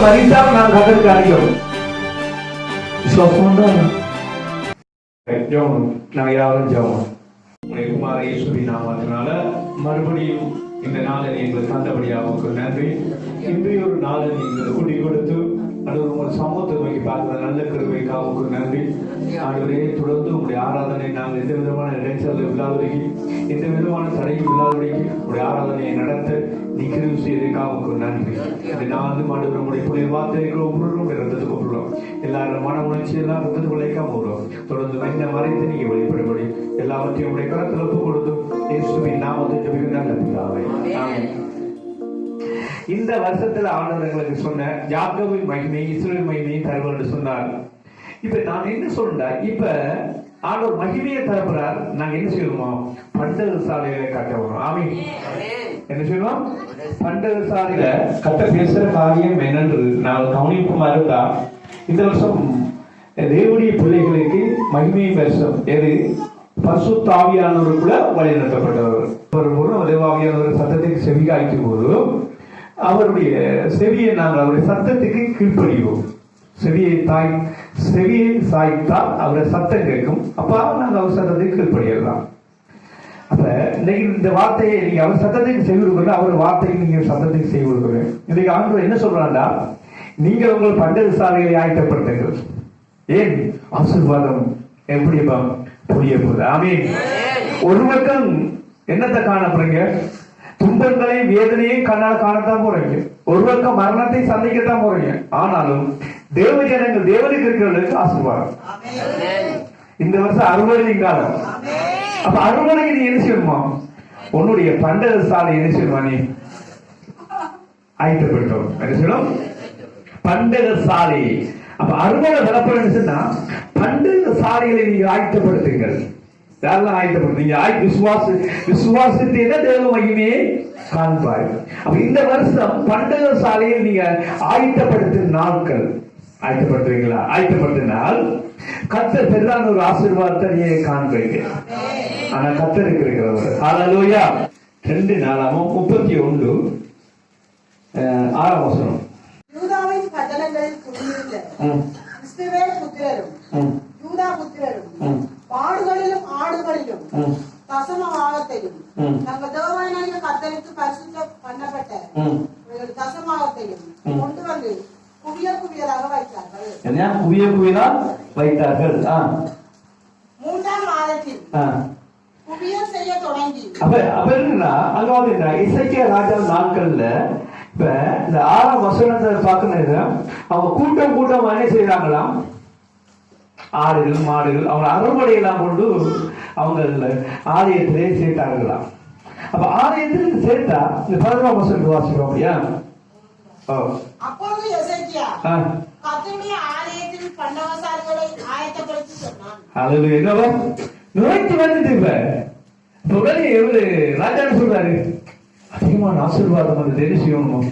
மறித்தால் நான் கத்தருக்கு அழைக்கிறோம். நாங்கள் யாரும் ஜெபம் குமார இயேசுவின் நாமத்தினால மறுபடியும் இந்த நாளை நீங்கள் தந்தபடியாக நன்றி. இன்றைய ஒரு நாளை நீங்கள் கூட்டி கொடுத்து அது ஒரு சமூகத்தை நோக்கி பார்க்கிற நல்ல கிருபைக்காக நன்றி. ஆண்டவரே, தொடர்ந்து உங்களுடைய ஆராதனை நாங்கள் எந்த விதமான இடைச்சல் இல்லாதவரைக்கு, எந்த விதமான தடையும் இல்லாதவரைக்கு உங்களுடைய ஆராதனையை நடத்த நீ கிருபை செய்வதற்காக நன்றி. இந்த நாள் ஆண்டவர் உங்களுடைய புதிய வார்த்தைகள் ஒவ்வொருவரும் ரத்தத்தை கொண்டுள்ளோம். எல்லாரும் மன உணர்ச்சி எல்லாம் ரத்தத்துக்கு உழைக்காம விடுறோம். தொடர்ந்து வைத்த மறைத்து நீங்க வெளிப்படும்படி எல்லாவற்றையும் உடைய கரத்தில் ஒப்பு கொடுத்து இயேசுவின் நாமத்தை ஜெபிக்கிறேன் பிதாவே. ஆமென். இந்த வருஷத்துல ஆண்டவர் எங்களுக்கு சொன்ன யாக்கோபின் மகிமை இஸ்ரவேல் மகிமையை தருவார் என்று சொன்னார். இப்ப நான் என்ன சொல்றேன், இப்ப ஆண்டவர் மகிமையை தரப்படுறார். நாங்க என்ன செய்யணுமோ பண்டக சாலைகளை கட்ட வரும். ஆமென். என்ன செய்யணும்? பண்டக சாலையில கட்ட பேசுற காரியம் என்னன்னு நான் கவனிப்புமா இருந்தா, இந்த வருஷம் தேவனுடைய பிள்ளைகளுக்கு மகிமை வருஷம் எது? பரிசுத்த ஆவியானவருக்குள்ள வழி நடத்தப்பட்டவர். ஒரு தேவாவியானவர் சத்தத்துக்கு செவி காய்க்கும் போது அவருடைய செவியை நாங்கள் அவருடைய சத்தத்துக்கு கீழ்ப்படிவோம். செவியை சாய்த்தால் அவருடைய சத்தம் கேட்கும். அப்ப நாங்கள் அவர் சத்தத்துக்கு கீழ்ப்படியலாம். அப்ப இன்னைக்கு இந்த வார்த்தையை நீங்க அவர் சத்தத்துக்கு செவி கொடுக்கல, அவர் வார்த்தைக்கு நீங்க சத்தத்துக்கு செவி கொடுக்கல. இன்னைக்கு ஆண்டவர் என்ன சொல்றாண்டா, நீங்கள் உங்கள் பண்டக சாலைகளை ஆயத்தப்படுத்துங்கள். ஏன்? ஆசீர்வாதம் எப்படி புரிய போகுது. ஆமென். ஒரு பக்கம் என்னத்தை காணப்படுங்க? துன்பங்களை வேதனையை கண்ணால் காணத்தான் போறீங்க. ஒரு பக்கம் மரணத்தை சந்திக்கத்தான் போறீங்க. ஆனாலும் தேவ ஜனங்கள் தேவனுக்கு இருக்கிறவர்களுக்கு ஆசீர்வாதம். இந்த வருஷம் அறுவடை காலம். அப்ப அறுவடைக்கு நீ என்ன செய்யணுமா? உன்னுடைய பண்டக சாலை என்ன செய்யணுமா? நீ ஆயத்தப்படுத்தோம். என்ன செய்யணும்? பண்டக சாலை. அப்ப அறுவடை வரப்படும் சொன்னா பண்டக சாலைகளை நீங்க ஆயத்தப்படுத்துங்கள். யாரெல்லாம் ஆயத்தப்படுத்துங்க? விசுவாசத்தை தேவ மகிமையை காண்பாய். அப்ப இந்த வருஷம் பண்டக சாலையை நீங்க ஆயத்தப்படுத்தும் நாட்கள். ஆயத்தப்படுத்துவீங்களா? ஆயத்தப்படுத்தினால் கர்த்தர் பெரிதான ஒரு ஆசீர்வாதத்தை நீங்க காண்பீங்க. ஆனா கர்த்தருக்கு இருக்கிறவர். ஹல்லேலூயா. 2 நாளாகமம் 31 6ஆம் வசனம். யூதாவின் பட்டணங்களில் குடியிருந்த இஸ்ரவேல் புத்திரரும் யூதா புத்திரரும் மாடுகளிலும் ஆடுகளிலும் தசம பாகத்தையும் தங்கள் தேவனாகிய கர்த்தருக்கு பரிசுத்தம் பண்ணப்பட்ட தசமாகத்தையும் கொண்டு வந்து குவியலாக வைத்தார்கள். வைத்தார்கள். 3ஆம் மாதத்தில் குவியல் செய்ய தொடங்கி இசைக்கிய ராஜா நாட்கள்ல இப்ப இந்த 6ஆம் வசனத்தை பார்க்கணும். அவங்க கூட்டம் என்ன செய்யறாங்களாம்? ஆடுகள் மாடுகள் அவங்க அறுவடையெல்லாம் கொண்டு அவங்க ஆலயத்திலே சேர்த்தார்களாம். அப்ப ஆலயத்தில் சேர்த்தா இந்த 11ஆம் வசனத்தை வாசிப்போம். அப்படியா? அப்பொழுது எசேக்கியா கர்த்தருடைய ஆலயத்தில் பண்டகசாலைகளை ஆயத்தப்படுத்தி சொன்னான். அது என்னவா நோய்க்கு வந்துட்டு இப்ப உடனே எவ்வளவு ராஜான்னு சொல்றாரு, அதிகமான ஆசீர்வாதம் வந்து தெரிவு செய்யணும்.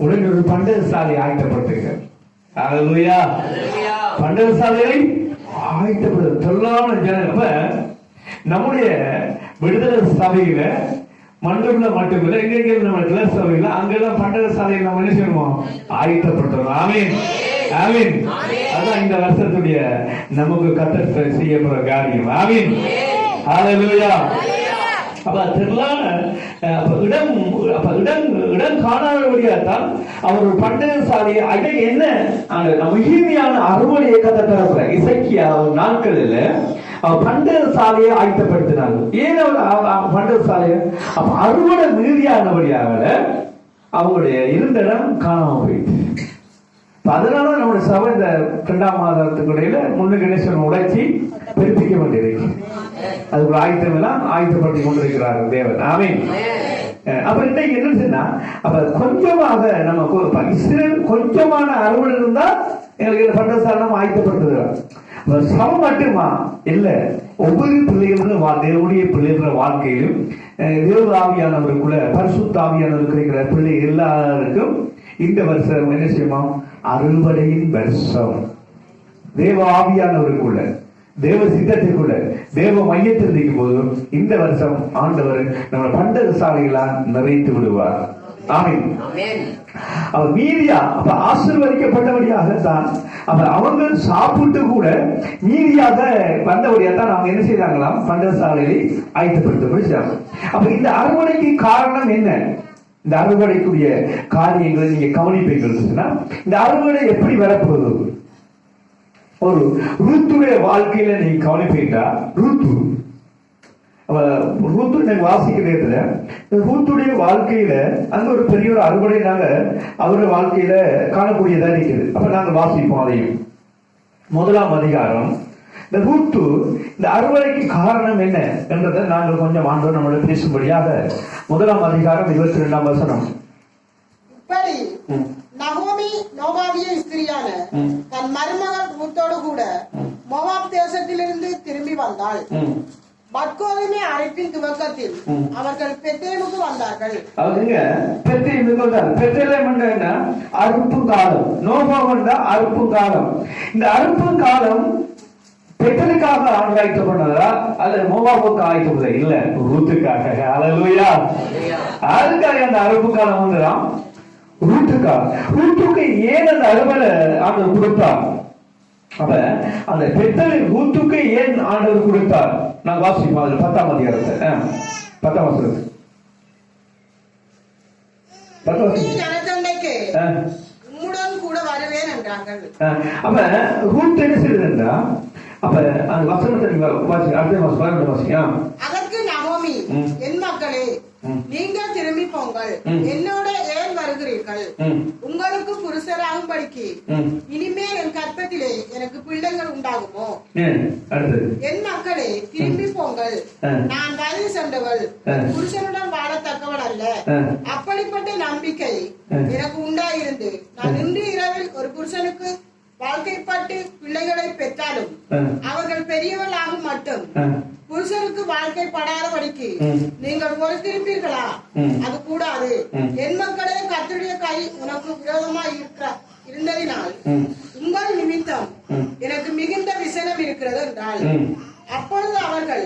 உடனே ஒரு பண்டக சாலை ஆயத்தப்படுத்துங்க. ஹல்லேலூயா. பண்டக சாலையை ஆயத்தப்படுத்த தொல்லான ஜனங்க. நம்முடைய விடுதலை சபையில மண்டபம்ல மட்டுமில்லை, எங்க நம்ம கிளர் சபையில அங்கெல்லாம் பண்டக சாலையை நம்ம என்ன செய்யணும்? ஆயத்தப்படுத்தணும். ஆமீன். ஆமீன். அதான் இந்த வருஷத்துடைய நமக்கு கர்த்தர் செய்யப்படுற காரியம். ஆமீன். ஹல்லேலூயா. அப்ப திரளான இடம் காணாதபடியால் அவர் ஒரு பண்டக சாலையை அதை என்ன மகிமையான அறுவடையை கத்த தரப்புற இசைக்கிய நாட்களில் பண்டக சாலையை ஆயத்தப்படுத்தினார்கள். ஏன் பண்டக சாலையை? அப்ப அறுவடை மீதியானபடியாக அவங்களுடைய இருந்த இடம் காணாம போயிடுச்சு. அதனால நம்முடைய சபை இந்த 2ஆம் மாதத்துக்கு இடையில முன்னுக்கு கணேசன் உழைச்சி பெருப்பிக்க வேண்டியிருக்கு. அதுக்கு ஆயத்தம் எல்லாம் ஆயத்தப்படுத்தி கொண்டிருக்கிறார்கள் தேவன். ஆமென். அப்ப இன்னைக்கு என்ன சொன்னா, அப்ப கொஞ்சமாக நம்ம இஸ்ரேல் கொஞ்சமான அறுவடை இருந்தா எங்களுக்கு பண்டகசாலை ஆயத்தப்படுத்துகிறார். சபை மட்டுமா இல்ல, ஒவ்வொரு பிள்ளைகளும் தேவனுடைய பிள்ளைகள வாழ்க்கையிலும் தேவ ஆவியானவருக்குள்ள பரிசுத்த ஆவியானவர் கிடைக்கிற பிள்ளை எல்லாருக்கும் இந்த வருஷம் என்ன செய்யுமா? அறுவடையின் வருஷம். தேவ ஆவியானவருக்குள்ள தேவ சித்தத்திற்குள்ள தேவ மையத்தில் இருக்கும் போது இந்த வருஷம் ஆண்டவர் நம்ம பண்டக சாலைகளால் நிறைத்து விடுவார். ஆமென். அவர் மீதியா அப்ப ஆசீர்வதிக்கப்பட்டபடியாக தான் அவங்க சாப்பிட்டு கூட மீதியாக வந்தபடியா தான் அவங்க என்ன செய்தாங்களாம், பண்டசாலையை ஆயத்தப்படுத்தபடி செய்தாங்க. அப்ப இந்த அறுவடைக்கு காரணம் என்ன? இந்த அறுவடைக்குரிய காரியங்களை நீங்க கவனிப்பீங்கன்னா, இந்த அறுவடை எப்படி வரப்போகுது? ஒரு ரூத்துடைய வாழ்க்கையில நீங்க கவனிப்பீங்களா? ரூத்து வாசிக்கிறதுல ரூத்துடைய வாழ்க்கையில அங்க ஒரு பெரிய ஒரு அறுவடை நாங்க அவருடைய வாழ்க்கையில காணக்கூடியதா இருக்குது. அப்ப நாங்க வாசிப்போம் அதையும். 1ஆம் அதிகாரம் இந்த ரூத்து இந்த அறுவடைக்கு காரணம் என்ன என்றதை நாங்கள் கொஞ்சம் ஆண்டோர் நம்மளோட பேசும்படியாக 1ஆம் அதிகாரம் 22ஆம் வசனம். இப்படி நகோமி மோவாபிய ஸ்திரியான தன் மருமகள் ரூத்தோடு கூட மோவாப் தேசத்திலிருந்து திரும்பி வந்தாள். மற்கோதுமை அரைப்பின் துவக்கத்தில் அவர்கள் பெத்தேமுக்கு வந்தார்கள். அவங்க பெத்தேமுக்கு வந்தார்கள். பெத்தேலம் என்ன? அறுப்பு காலம். நோபா அறுப்பு காலம். இந்த அறுப்பு காலம் பெத்தலுக்காக ஆயத்தப்பட்டதா அல்லது மோவாவுக்கு ஆயத்தப்பட்டதா? இல்ல, ரூத்துக்காக. அல்லேலூயா. அதுக்காக அந்த அறுப்பு காலம் வந்துதான் ரூத்துக்காக. ரூத்துக்கு ஏன் அந்த அறுவடை ஆண்டவர் கொடுத்தார்? அப்ப அந்த பெத்தலின் ரூத்துக்கு ஏன் ஆண்டவர் கொடுத்தார்? நான் வாசிப்போம். அதுல 10ஆம் அதிகாரத்தை 10ஆம் வசனத்துக்கு உம்முடன் கூட வருவேன் என்றார்கள். அப்ப ரூத் என்ன செய்யுதுன்னா, அப்ப அந்த வசனத்தை வாசி, அடுத்த வாசியா. அதற்கு நகோமி, என் மக்களே, நீங்கள் திரும்பி போங்கள், என்னோட ஏன் வருகிறீர்கள்? உங்களுக்கு புருஷராகும்படிக்கு இனிமேல் என் கற்பத்திலே எனக்கு பிள்ளைகள் உண்டாகுமோ? என் மக்களே, திரும்பி போங்கள், நான் வயது சென்றவள், புருஷனுடன் வாழத்தக்கவள் அல்ல. அப்படிப்பட்ட நம்பிக்கை எனக்கு உண்டாயிருந்து நான் இன்று இரவில் ஒரு புருஷனுக்கு வாழ்க்கைப்பட்டு பிள்ளைகளை பெற்றாலும் அவர்கள் பெரியவள் ஆகும் மட்டும் புருஷனுக்கு வாழ்க்கைப்படாதபடிக்கு நீங்கள் பொறுத்திருப்பீர்களா? அது கூடாது. என் மக்களே, கர்த்தருடைய கை உனக்கு விரோதமா இருந்ததினால் உங்கள் நிமித்தம் எனக்கு மிகுந்த விசனம் இருக்கிறது என்றால், அப்பொழுது அவர்கள்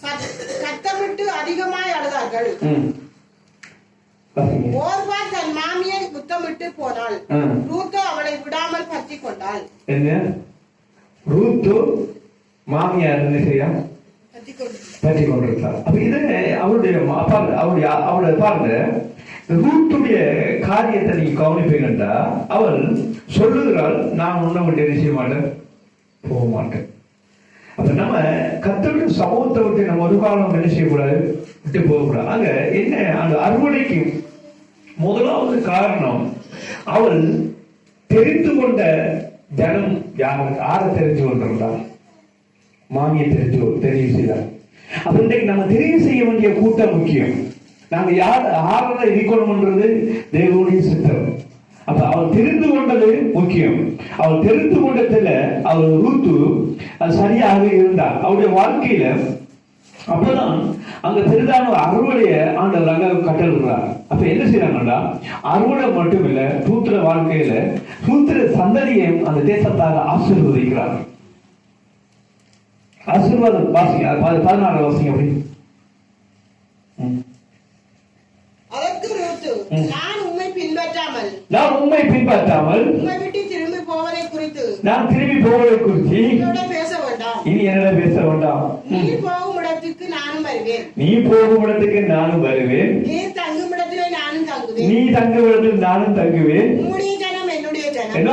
சத்தமிட்டு அதிகமாய் அழுதார்கள். ஓர்வா தன் மாமியை முத்தமிட்டு போனாள். ரூத்து அவளை விடாமல் பற்றி கொண்டாள். என்ன? ரூத்து மாமியார் என்ன செய்ய பற்றி கொண்டிருக்கிறார். அப்ப இது அவருடைய பாருங்க, ரூத்துடைய காரியத்தை நீங்க கவனிப்பீங்கன்னா, அவள் சொல்லுகிறாள், நான் உன்னை விட்டு என்ன செய்ய மாட்டேன், போக மாட்டேன். அப்ப நம்ம கர்த்தருடைய சமூகத்தை விட்டு நம்ம ஒரு காலம் என்ன செய்யக்கூடாது, விட்டு போகக்கூடாது. அங்க என்ன, அந்த அறுவடைக்கு முதலாவது காரணம், அவள் தெரிந்து கொண்ட ஜனம் யாரை தெரிஞ்சு கொண்டிருந்தார்? மாமியை தெரிவு செய்தார். அப்ப இன்றைக்கு நம்ம தெரிவு செய்ய வேண்டிய கூட்டம் முக்கியம். நாங்க யாரை இருக்கணும்ன்றது தேவனுடைய சித்தம். அப்ப அவள் தெரிந்து கொண்டது முக்கியம். அவள் தெரிந்து கொண்டதுல அவள் ரூத்து அது சரியாக இருந்தார் அவருடைய வாழ்க்கையில. அப்பதான் அங்க பெரிதான அறுவடைய ஆண்டவர் அங்க கட்டளைறார். அப்ப என்ன செய்யறாங்கன்னா, அறுவடை மட்டும் இல்ல, ரூத்துற வாழ்க்கையில ரூத்துற சந்ததியையும் அந்த தேசத்தாக ஆசீர்வதிக்கிறார். ஆசீர்வாதம் வாசிங்க, 14 வாசிங்க. அப்படி அதற்கு ரூத்து, நான் உம்மை பின்பற்றாமல் உம்மை விட்டு திரும்பி போவதை குறித்து நான் திரும்பி போவதை குறித்து பேச வேண்டாம், இனி என்னிடம் பேச வேண்டாம். நீ போகும் இடத்துக்கு நானும் வருவேன், நீ போகும் இடத்துக்கு நானும் வருவேன், நீ தங்கும் இடத்திலே நானும் தங்குவேன், நீ தங்கும் இடத்தில் நானும் தங்குவேன். உம்முடைய ஜனம் என்னுடைய ஜனம், என்ன?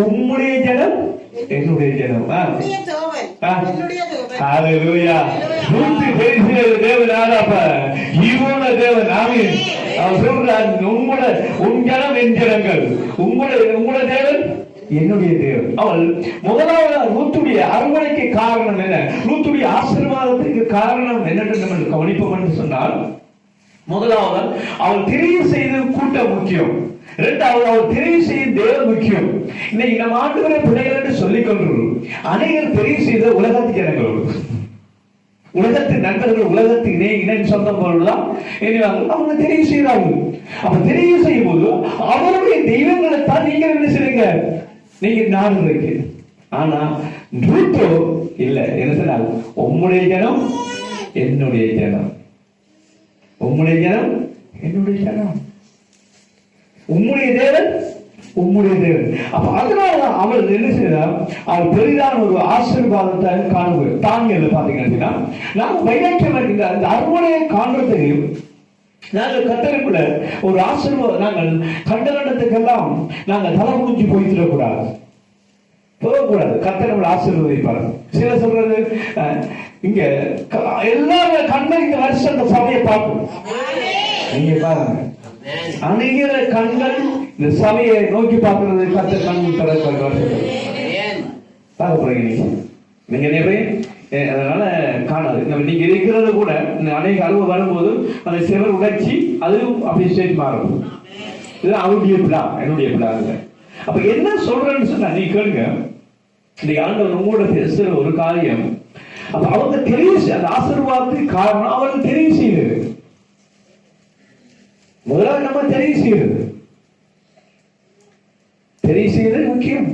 உம்முடைய ஜனம் என்னுடைய ஜனம், உம்முடைய தேவன் என்னுடைய தேவன். ஹalleluya. ரூத்து பேசிய தேவனால அப்ப ஈவோன தேவன். ஆமென். அவர் சொல்றார், உன் ஜனம் என் ஜனங்கள், உங்களுடைய தேவன் என்னுடைய தேவன். அவள் முதலாவது ரூத்துடைய அறுவடைக்கு காரணம் என்ன, ரூத்துடைய ஆசீர்வாதத்திற்கு காரணம் என்னென்று நம்ம கவனிப்போம் என்று சொன்னால், முதலாவது அவள் தெரிவு செய்து கூட்டம் முக்கியம். இரண்டாவது அவள் தெரிவு செய்யும் தேவன் முக்கியம். இன்னைக்கு நம்ம ஆண்டவரை பிள்ளைகள் என்று சொல்லிக் கொண்டிருக்கிறோம். அநேகர் தெரிவு செய்த உலகத்து ஜனங்கள், உலகத்து நண்பர்கள், உலகத்து இணை சொந்தம் பொருள்தான் அவங்க தெரிவு செய்யறாங்க. அப்ப தெரிவு செய்யும் போது அவருடைய தெய்வங்களை தான் நீங்க என்ன செய்யுங்க, நீங்க நாடுறீங்க. ஆனா ரூத்தோ இல்ல, என்ன சொன்னால், உம்முடைய ஜனம் என்னுடைய ஜனம், உம்முடைய ஜனம் என்னுடைய ஜனம். உம்முடைய தேவன் உம்முடைய தேவன். அப்ப அதனாலதான் அவர் என்ன செய்தார், அவர் பெரிதான ஒரு ஆசீர்வாதத்தை காணுவது. தானியல்ல பாத்தீங்கன்னா நாங்க வைராக்கியம் இருக்கின்ற அந்த அறுவடையை காண்றதுக்கு நாங்கள் கத்தருக்குள்ள ஒரு ஆசீர்வாதம், நாங்கள் கண்டனத்துக்கெல்லாம் நாங்கள் தலை குடிஞ்சு போய்த்திடக்கூடாது, போகக்கூடாது. கத்தர் ஆசீர்வதிப்பார். சில சொல்றது இங்க எல்லாரும் கண்ட இந்த வருஷம் அந்த சபையை பார்க்கும். நீங்க பாருங்க, அநேக கண்கள் இந்த சபையை நோக்கி பார்க்கிறது. கத்தர் கண் தர நீங்க நிறைய அதனால காணாது. நீங்க இருக்கிறது கூட அநேக அளவு வரும்போது அந்த செவர் உடைச்சி அதுவும் அப்படி ஸ்டேட் மாறும். இது அவருடைய பிளா, என்னுடைய பிளா இல்லை. அப்ப என்ன சொல்றேன்னு சொன்னா நீ கேளுங்க. இன்னைக்கு ஆண்டவர் உங்களோட பேசுற ஒரு காரியம், அப்ப அவங்க தெரிவு, அந்த ஆசீர்வாதத்துக்கு காரணம் அவர்கள் தெரிவு செய்தது. முதலாவது நம்ம தெரிவு செய்யறது, தெரிவு செய்வது முக்கியம்.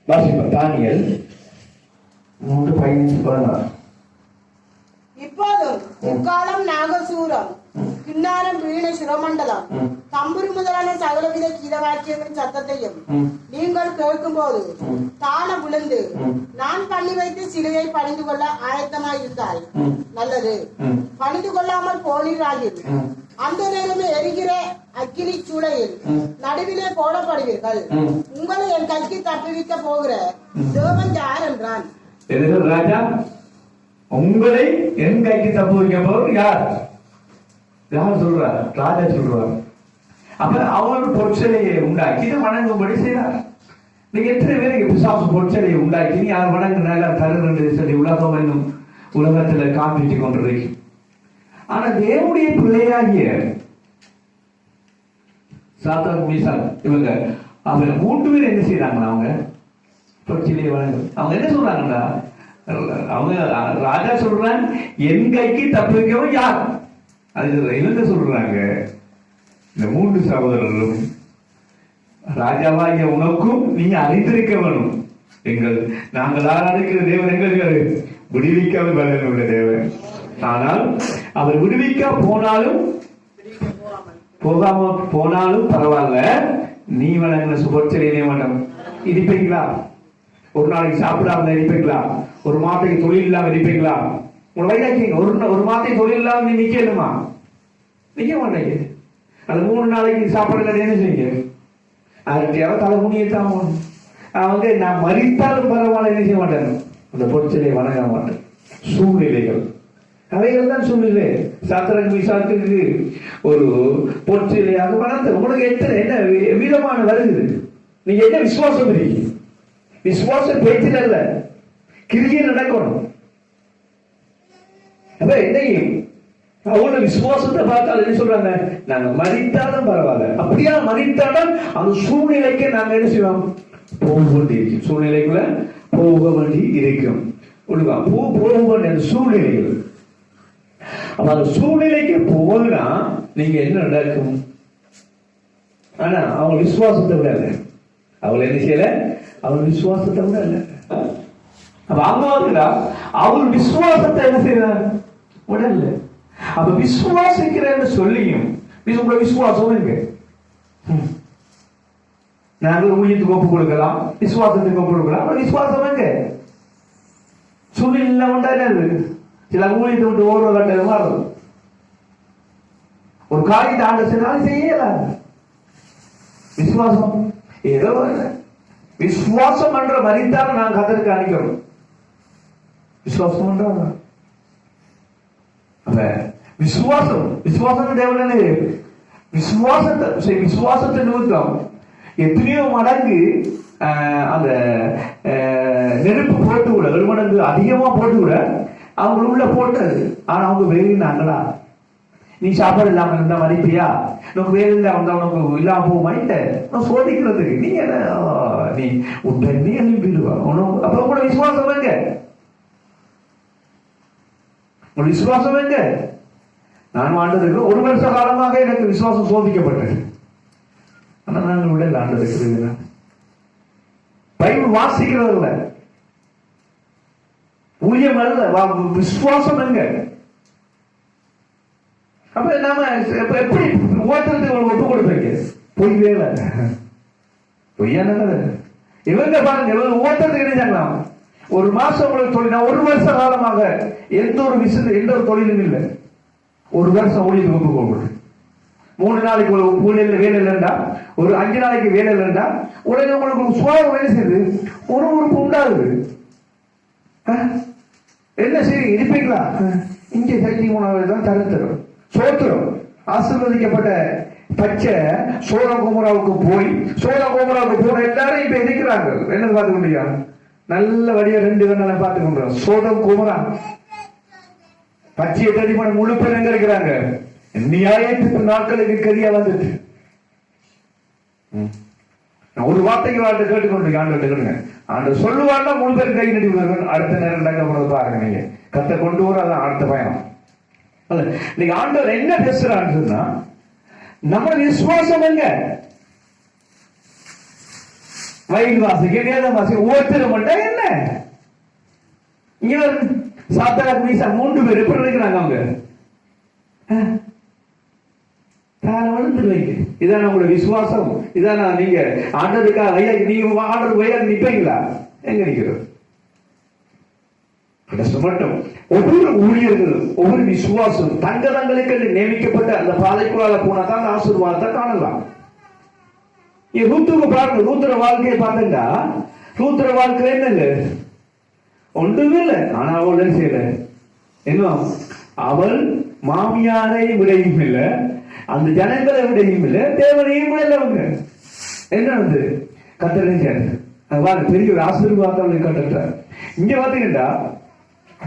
வாசிப்பா தானியல் 3:15. இப்போதும் முக்காலம் நாகசூரம், கிண்ணாரம், வீணை, சுரமண்டலம், தம்புரு முதலான சகலவித கீதவாக்கியங்களின் சத்தத்தையும் நீங்கள் கேட்கும் போது தான விழுந்து நான் பண்ணி வைத்து சிலுவை பணிந்து கொள்ள ஆயத்தமாய் இருந்தால் நல்லது. பணிந்து கொள்ளாமல் போனீராகில் அந்த நேரமே எரிகிற அக்கினி சூளையில் நடுவிலே போடப்படுவீர்கள். உங்களை என் கைக்கு தப்புவிக்க போகிற தேவன் யார் என்றான். ராஜா, உங்களை என் கைக்கு தப்பு வைக்க போறது யார்? யார் சொல்றார்? ராஜா சொல்றார். அப்ப அவர் பொற்சிலையை உண்டாக்கி வணங்கும்படி செய்றார். நீங்க எத்தனை பேருக்கு பிசாசு பொற்சிலையை உண்டாக்கி யார் வணங்குனால தருன்னு சொல்லி உலகம் என்னும் உலகத்துல காண்பிச்சு கொண்டிருக்கு. ஆனா தேவனுடைய பிள்ளையாகிய சாத்தான், மீசான் இவங்க அவங்க 3 பேர் என்ன செய்யறாங்களா? அவங்க பொற்சிலையை வணங்கு. அவங்க என்ன சொல்றாங்கடா? அவங்க ராஜா சொல்றான் என் கைக்கு தப்பிக்கவும் யார்? அது இவங்க சொல்றாங்க, இந்த 3 சகோதரர்களும் ராஜாவாகிய உனக்கும் நீ அறிந்திருக்க வேணும். நாங்கள் ஆராதிக்கிற தேவன் எங்களுக்கு விடுவிக்க வல்லமை உள்ள தேவன். ஆனால் அவர் விடுவிக்க போகாம போனாலும் பரவாயில்ல, நீ வணங்கின சுபோச்சலையே வேண்டாம். இருப்பீங்களா? ஒரு நாளைக்கு சாப்பிடாம இருப்பீங்களா? ஒரு மாதத்துக்கு தொழில் இல்லாம இருப்பீங்களா? உங்களை வைராக்கிங்க. ஒரு மாதத்துக்கு தொழில் இல்லாம நீ நிக்கணுமா? நிக்க மாட்டேங்க. அது 3 நாளைக்கு சாப்பாடு என்ன செய்யுங்க? அதுக்கு தலை முனியத்தான் அவங்க நான் மறித்தாலும் பரவாயில்ல என்ன செய்ய மாட்டேன், அந்த பொற்சிலையை வணங்க மாட்டேன். சூழ்நிலைகள் அவைகள் தான் சூழ்நிலை. சாத்திரக்கு மீசாக்கு ஒரு பொற்சிலையாக வளர்த்த உங்களுக்கு என்ன விதமான வருகிறது? நீங்க என்ன விசுவாசம் இருக்கு? விசுவாசம் பேச்சில் அல்ல, கிரியை நடக்கணும். அப்ப என்னையும் அவங்க விசுவாசத்தை பார்த்தால் என்ன சொல்றாங்க? நாங்க மறித்தாலும் பரவாயில்ல. அப்படியா மறித்தாலும் அந்த சூழ்நிலைக்கு நாங்க என்ன செய்வோம்? போக வேண்டியிருக்கும். சூழ்நிலைக்குள்ள போக வேண்டி இருக்கும். போக வேண்டிய அந்த சூழ்நிலைகள். அப்ப அந்த சூழ்நிலைக்கு போனா நீங்க என்ன நடக்கும்? ஆனா அவங்க விசுவாசத்தை விட இல்லை. அவங்களை என்ன செய்யல? அவர் விசுவாசத்தை விட இல்லை. அப்ப அம்மாவுக்குடா அவர் விசுவாசத்தை என்ன செய்யறாங்க? உடல்ல. அப்ப விசுவாசிக்கிறேன்னு சொல்லியும் உங்க விசுவாசம் இருக்கு. நாங்கள் ஊழியத்துக்கு ஒப்பு கொடுக்கலாம், விசுவாசத்துக்கு ஒப்பு கொடுக்கலாம். விசுவாசம் எங்க? சூழ்நிலை உண்டானது. சில ஊழியத்தை விட்டு ஓடுற கட்டது மாறும். ஒரு காரியத்தை ஆண்டு செய்தாலும் செய்யலாம். விசுவாசம் ஏதோ விசுவாசம் என்ற மறித்தாலும் நான் கத்தருக்கு அணிக்கிறோம். விசுவாசம் பண்றாங்க. அப்ப விசுவாசம் தேவனே விசுவாசத்தை நிமித்தம் எத்தனையோ மடங்கு அந்த நெருப்பு போட்டு விட, 1 மடங்கு அதிகமா போட்டு விட அவங்க உள்ள போட்டது. ஆனா அவங்க வேறினாங்களா? நீ சாப்பாடு இல்லாம இருந்தா மதிப்பியா? உனக்கு வேலை இல்லாம இருந்தா உனக்கு இல்லாம போக மாட்ட நான் சோதிக்கிறதுக்கு நீ என்ன நீ உடனே அனுப்பிடுவா. அப்ப கூட விசுவாசம் எங்க? ஒரு விசுவாசம் எங்க? நான் ஆண்டதுக்கு 1 வருஷ காலமாக எனக்கு விசுவாசம் சோதிக்கப்பட்டது. ஆனா நாங்கள் உடல் ஆண்டதுக்கு பைபிள் வாசிக்கிறதுல ஊழியம் அல்ல, விசுவாசம் எங்க? அப்ப நாம எப்படி ஓட்டுறதுக்கு ஒப்பு கொடுப்பீங்க? பொய் வேலை, பொய்யான இவங்க பாருங்க, இவங்க ஓட்டுறதுக்கு நினைச்சாங்களாம். ஒரு மாசம் உங்களுக்கு தொழில், ஒரு வருஷ காலமாக எந்த ஒரு தொழிலும் இல்லை. ஒரு வருஷம் ஊழியத்துக்கு ஒப்பு போகுது. 3 நாளைக்கு ஊழியர்ல வேலை இல்லைண்டா, ஒரு 5 நாளைக்கு வேலை இல்லைண்டா, உடனே உங்களுக்கு சுவாபம் வேலை செய்யுது, ஒரு உறுப்பு உண்டாகுது. என்ன சரி இருப்பீங்களா? இங்கே சக்தி உணவு தான் தரும் சோத்திரம். ஆசீர்வதிக்கப்பட்ட பச்சை சோழம் குமராவுக்கு போய் போன எல்லாரும் இப்ப இருக்கிறாங்க. என்ன பார்த்து கொண்டியா? நல்ல வழியா 2 கண்ணால பார்த்து கொண்டோம். சோதம் குமரா பச்சையை தடி பண்ண முழு பேர் எங்க இருக்கிறாங்க? நியாயத்துக்கு நாட்களுக்கு கரியா வந்துட்டு ஒரு வார்த்தைக்கு வார்த்தை கேட்டுக்கொண்டு ஆண்டு கேட்டுங்க. ஆண்டு சொல்லுவாருன்னா 3 பேர் கை நடி அடுத்த நேரம் நடக்க போறது பாருங்க. நீங்க கத்தை கொண்டு வர அதான் அடுத்த பயணம். நீங்க ஆண்டவர் என்ன பேசுறான்னு சொன்னா, நம்ம விசுவாசம் எங்க? வயல் வாசிக்க வேதம் வாசிக்க ஒருத்தர் மட்டும் என்ன? இங்க சாத்தா மீசா 3 பேர் எப்படி நினைக்கிறாங்க? அவங்க இதான உங்களோட விசுவாசம்? இதான நீங்க ஆண்டதுக்காக ஐயா நீங்க ஆண்டர் வயா நிப்பீங்களா? எங்க நிக்கிறது? மட்டும் ஒவ்வொரு ஊழியர்களும் ஒவ்வொரு விசுவாசம் தங்களுக்கு நியமிக்கப்பட்ட அந்த பாதைக்குள்ளால போனா தான் ஆசீர்வாதத்தை காணலாம். ரூத்துக்கு பாருங்க, ரூத்துற வாழ்க்கையை பார்த்தா ரூத்துற வாழ்க்கை என்னங்க? ஒன்றுமே இல்லை. ஆனா அவள் செய்யல. இன்னும் அவள் மாமியாரை விடையும் இல்லை, அந்த ஜனங்களை விடையும் இல்லை, தேவனையும் விடல. அவங்க என்ன வந்து கத்தறிஞ்சாரு பெரிய ஒரு ஆசீர்வாதம் கட்டுறாரு. இங்க பாத்தீங்கன்னா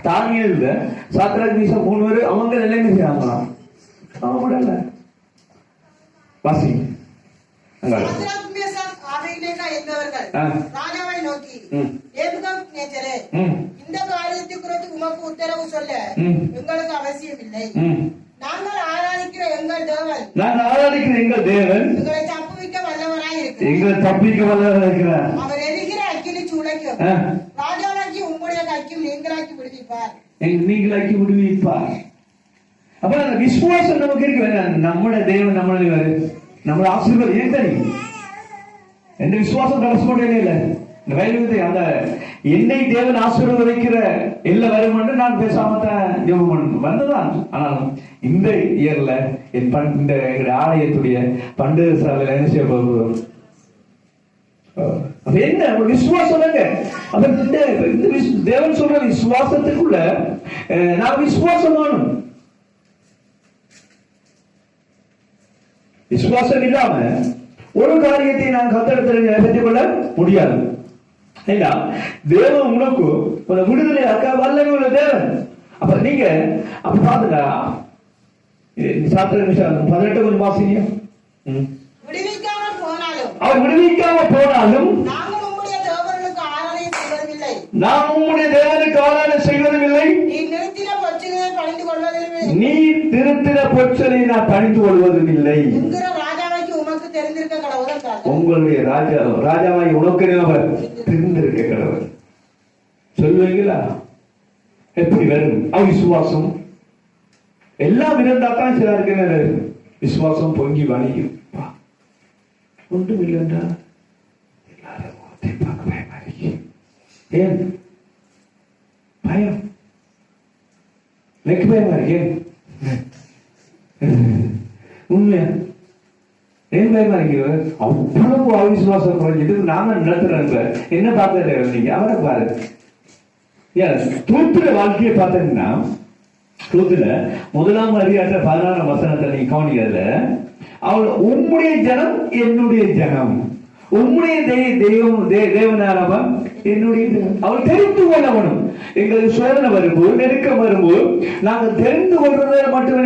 தானியல் சாத்ராக் மீசாக் 3 பேர் அவங்க நிலைமை செய்யலாம். அவங்க விடல. வாசி ராஜாவை நோக்கி, இந்த காரியத்தை குறித்து உமக்கு உத்தரவு சொல்ல எங்களுக்கு அவசியம் இல்லை. நாங்கள் ஆராதிக்கிற எங்கள் தேவன் எங்களை தப்புவிக்க வல்லவராய் இருக்கிறார். அவர் எரிகிற அக்கினி சூளைக்கும் ராஜாவாக்கி உம்முடைய கைக்கும் நீங்களாக்கி விடுவிப்பார். அப்ப அந்த விசுவாசம் நமக்கு இருக்கு. நம்முடைய தேவன் நம்மளை ஆசீர்வாதம் ஏன் தெரியும்? எந்த விசுவாசம் தடசப்படவே இல்லை. இந்த வயலுக்கு அந்த என்னை தேவன் ஆசீர்வதிக்கிற எல்லா வரும் என்று நான் பேசாம ஜெபம் வந்ததான். ஆனாலும் இந்த இயர்ல இந்த எங்களுடைய ஆலயத்துடைய பண்டு சாலையில என்ன செய்ய போகிறோம்? அப்ப என்ன விசுவாசம்? அப்ப இந்த தேவன் சொல்ற விசுவாசத்துக்குள்ள நான் விசுவாசம் வேணும். விசுவாசம் இல்லாம ஒரு காரியத்தை நான் கத்தடத்தில் பெற்றுக் கொள்ள முடியாது. தேவன் உனக்கு விடுதலை அக்கா வல்லமை உள்ள தேவன். அப்ப நீங்க அப்ப பாத்துங்க, சாத்திர 18 கொஞ்சம் வாசிங்க. அவர் விடுவிக்காம போனாலும் நாம் உம்முடைய தேவனுக்கு ஆராதனை செய்வதும் இல்லை. நீ திருத்தின பொச்சலை நான் பணிந்து கொள்வதும் இல்லை. உங்களுடைய ராஜாவாய் உனக்கு தெரிந்திருக்க கடவுள் சொல்லுவீங்களா? எப்படி வரும் அவிசுவாசம்? எல்லாம் இருந்தால்தான் சில இருக்கு விசுவாசம் பொங்கி வணியும். ஒன்றும் இல்லைன்றா எல்லாரும் பார்க்க பயமா இருக்கு. ஏன் பயம்? எனக்கு பயமா இருக்கு. உண்மையா ஏன் பயமா இருக்கிறது? அவ்வளவு அவிசுவாசம் குறைஞ்சிட்டு நாம நடத்துறேன். என்ன பார்க்க நீங்க அவரை பாரு. தூத்துற வாழ்க்கையை பார்த்தீங்கன்னா தூத்துல 1ஆம் அதிகாரத்துல 16ஆம் வசனத்தை நீங்க கவனிக்கிறதுல அவள் உம்முடைய ஜனம் என்னுடைய ஜனம், உம்முடைய தேவனாரவன் என்னுடைய அவள் தெரிந்து கொள்ளவனும். எங்களுக்கு சோதனை வரும்போது நெருக்கம் வரும்போது நாங்கள் தெரிந்து கொள்றதை மட்டும்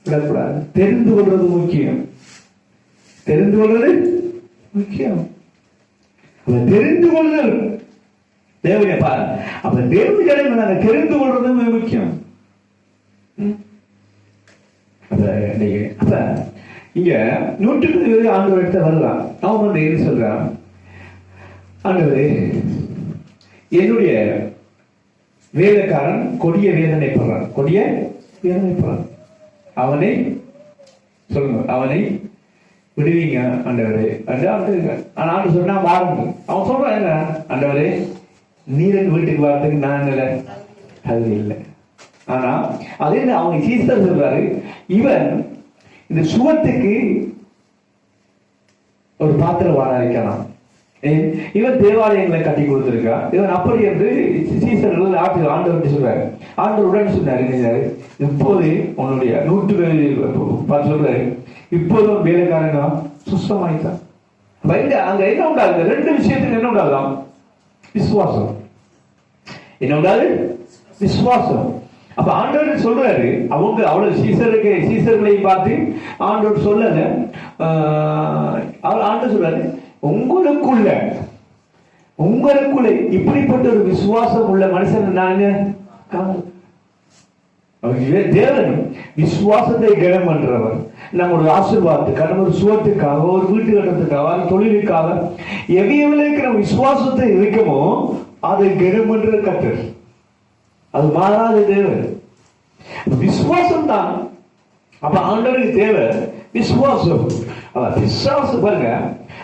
விடக்கூடாது. தெரிந்து கொள்றது முக்கியம். தெரிந்து கொள்வது முக்கியம். தெரிந்து கொள்ளுதல் தேவையை பாரு. அப்ப தேவ ஜனங்களை நாங்கள் தெரிந்து கொள்றது முக்கியம். அப்ப இங்க 120 ஆண்டவர் எடுத்த வரலாம். அவன் வந்து என்ன சொல்றான்? ஆண்டவரே, என்னுடைய வேலைக்காரன் கொடிய வேதனைப்படுறான். அவனை சொல்லுங்க, அவனை விடுவீங்க ஆண்டவரே ஆனா சொன்னா வாருங்க. அவன் சொல்றான் என்ன, ஆண்டவரே நீரன் வீட்டுக்கு வரதுக்கு நான் இல்லை, அது இல்லை. ஆனா அதே அவங்க சீசர் சொல்றாரு, இவன் இந்த சுவத்துக்கு ஒரு பாத்திரம் வாழ வைக்கலாம். இவன் தேவாலயங்களை கட்டி கொடுத்திருக்கான். இவன் அப்படி என்று சீசர்கள் ஆண்டவர் சொல்றாரு. ஆண்டவர் உடனே சொன்னாரு, இப்போது உன்னுடைய 100 சொல்றாரு, இப்போதும் வேலைக்காரங்க சுத்தமாயிட்டான். அங்க என்ன உண்டாகுது, 2 விஷயத்துக்கு என்ன உண்டாகுதான், விசுவாசம். என்ன உண்டாது, விசுவாசம். அப்ப ஆண்டவர் சொல்றாரு, அவங்க அவ்வளவு சீசர்களை பார்த்து ஆண்டவர் சொல்லல. ஆண்டவர் சொல்றாரு, உங்களுக்குள்ள இப்படிப்பட்ட ஒரு விசுவாசம் உள்ள மனுஷன் நாங்க தேவன் விசுவாசத்தை கனம் பண்றவர். நம்முடைய ஆசீர்வாதத்துக்காக, நம்ம ஒரு சுவத்துக்காக, ஒரு வீட்டு கட்டத்துக்காக, தொழிலுக்காக எவையவளுக்கு நம்ம விசுவாசத்தை இருக்கமோ அதை கனம் பண்ற கத்தர். அது மாறாத தேவன், விசுவாசம் தான். அப்ப ஆண்டவருக்கு தேவை விசுவாசம். விசுவாசம் பாருங்க.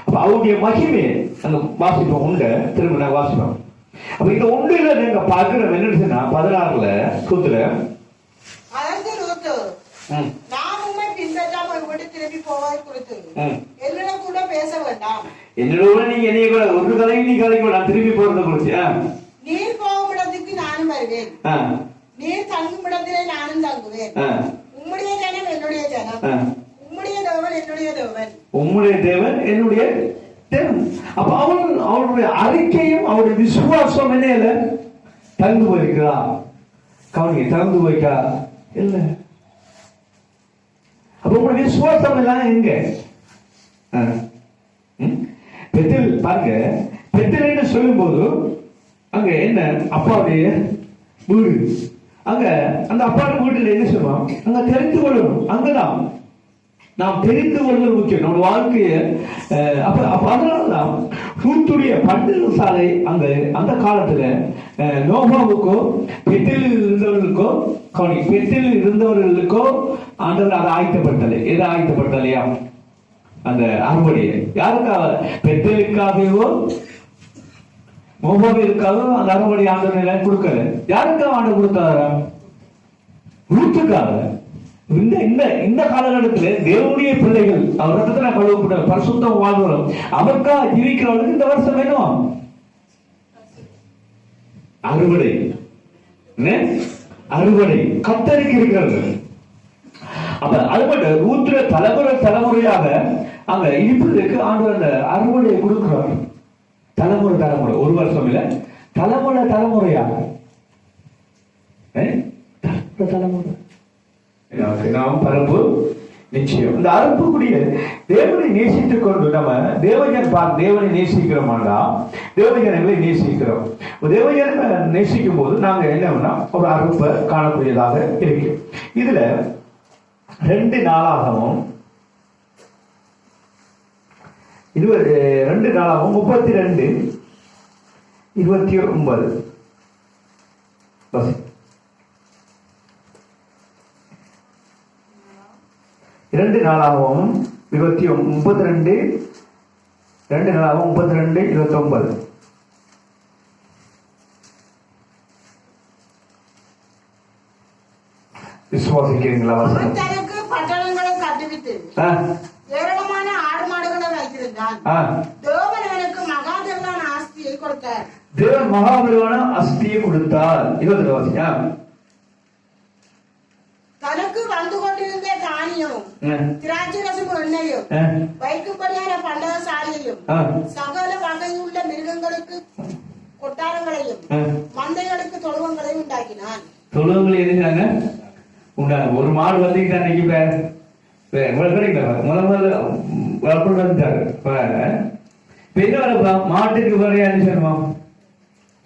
அப்ப அவருடைய மகிமை அங்க வாசிப்போம், உண்ட திரும்ப நான் வாசிப்போம். அப்ப இந்த உண்டையில நீங்க பாக்குறோம் என்ன 16ல கூத்துல திரும்பி போவதை குறித்து என்னிடம் கூட பேச வேண்டாம். என்னோட நீங்க என்னைய கூட ஒரு கதையும் நீ கதைக்கு நான் திரும்பி போறதை குறிச்சு, நீர் போகும் இடத்துக்கு நானும் வருவேன், நீர் தங்கும் இடத்திலே நானும் தங்குவேன். உம்முடைய ஜனம் என்னுடைய ஜனம், உம்முடைய தேவன் என்னுடைய தேவன், உம்முடைய தேவன் என்னுடைய தேவன். அப்ப அவருடைய அறிக்கையும் அவருடைய விசுவாசம் என்ன தங்கு போயிருக்கிறா, கவனிங்க, தங்கு போய்க்கா இல்ல. அப்ப உங்களுடைய விசுவாசம் எல்லாம் எங்க பெத்தல் பாருங்க. பெத்தல் சொல்லும் போது அங்க என்ன அப்பாவுடைய வீடு, அங்க அந்த அப்பாவுடைய வீட்டுல என்ன சொல்லுவோம், அங்க தெரிந்து கொள்ளணும். அங்கதான் நாம் தெரிந்து கொள்வது முக்கியம் நம்ம வாழ்க்கைய. அப்ப அதனாலதான் ரூத்துடைய பண்டிகை சாலை அங்க அந்த காலத்துல நோபாவுக்கோ பெட்டில் இருந்தவர்களுக்கோ ஆண்டவர் அதை ஆயத்தப்படுத்தலை. எதை ஆயத்தப்படுத்தலையா, அந்த அறுவடையை. யாருக்காக, பெத்தலுக்காகவோ நோபாவிற்காகவோ அந்த அறுவடை ஆண்டவர் கொடுக்கல. யாருக்காக ஆண்டவர் கொடுத்தாரா, ரூத்துக்காக. இந்த காலகட்டத்தில் தேவனுடைய பிள்ளைகள் அவரிடத்துல கழுவப்பட்ட பரிசுத்தம் வாழ்கிறோம், அவருக்கா ஜீவிக்கிறவர்களுக்கு இந்த வருஷம் வேணும் அறுவடை கத்தரிக்கு இருக்கிறது. அப்ப அது மட்டும் ரூத்ர தலைமுறையாக அங்க இருப்பதற்கு ஆண்டவர் அந்த அறுவடையை கொடுக்கிறார். தலைமுறை ஒரு வருஷம் இல்ல, தலைமுறையாக தலைமுறை நாம் பரப்பு நிச்சயம். இந்த அறுப்புக்குரிய தேவனை நேசித்துக் கொண்டு நம்ம தேவனை நேசிக்கிறோமாண்டா, தேவஜனங்களை நேசிக்கிறோம். தேவஜன நேசிக்கும் போது நாங்க என்னன்னா ஒரு அறுப்பை காணக்கூடியதாக இருக்கு. இதுல 2 நாளாகவும் 32:29 2 நாளாகவும் 32:29 விசுவாசிக்கிறீங்களா? பட்டணங்களை கட்டுவித்து ஏராளமான ஆடு மாடுகளை வைத்திருந்தான். தேவன் அவனுக்கு மகாபெருவான ஆஸ்தியை கொடுத்தார். தேவன் மகாபெருவான ஆஸ்தியை கொடுத்தார். 20 தனக்கு வந்து கொண்டிருந்த தானியமும் திராட்சை ரசமும் எண்ணெயும் வைக்கும்படியான பண்டக சாலையையும் சகல வகையுள்ள மிருகங்களுக்கு கொட்டாரங்களையும் மந்தைகளுக்கு தொழுவங்களையும் உண்டாக்கினான். தொழுவங்களை எதுக்காங்க உண்டான ஒரு மாடு வந்துக்கிட்டு அன்னைக்கு மாட்டுக்கு வரையான்னு சொல்லுவோம்,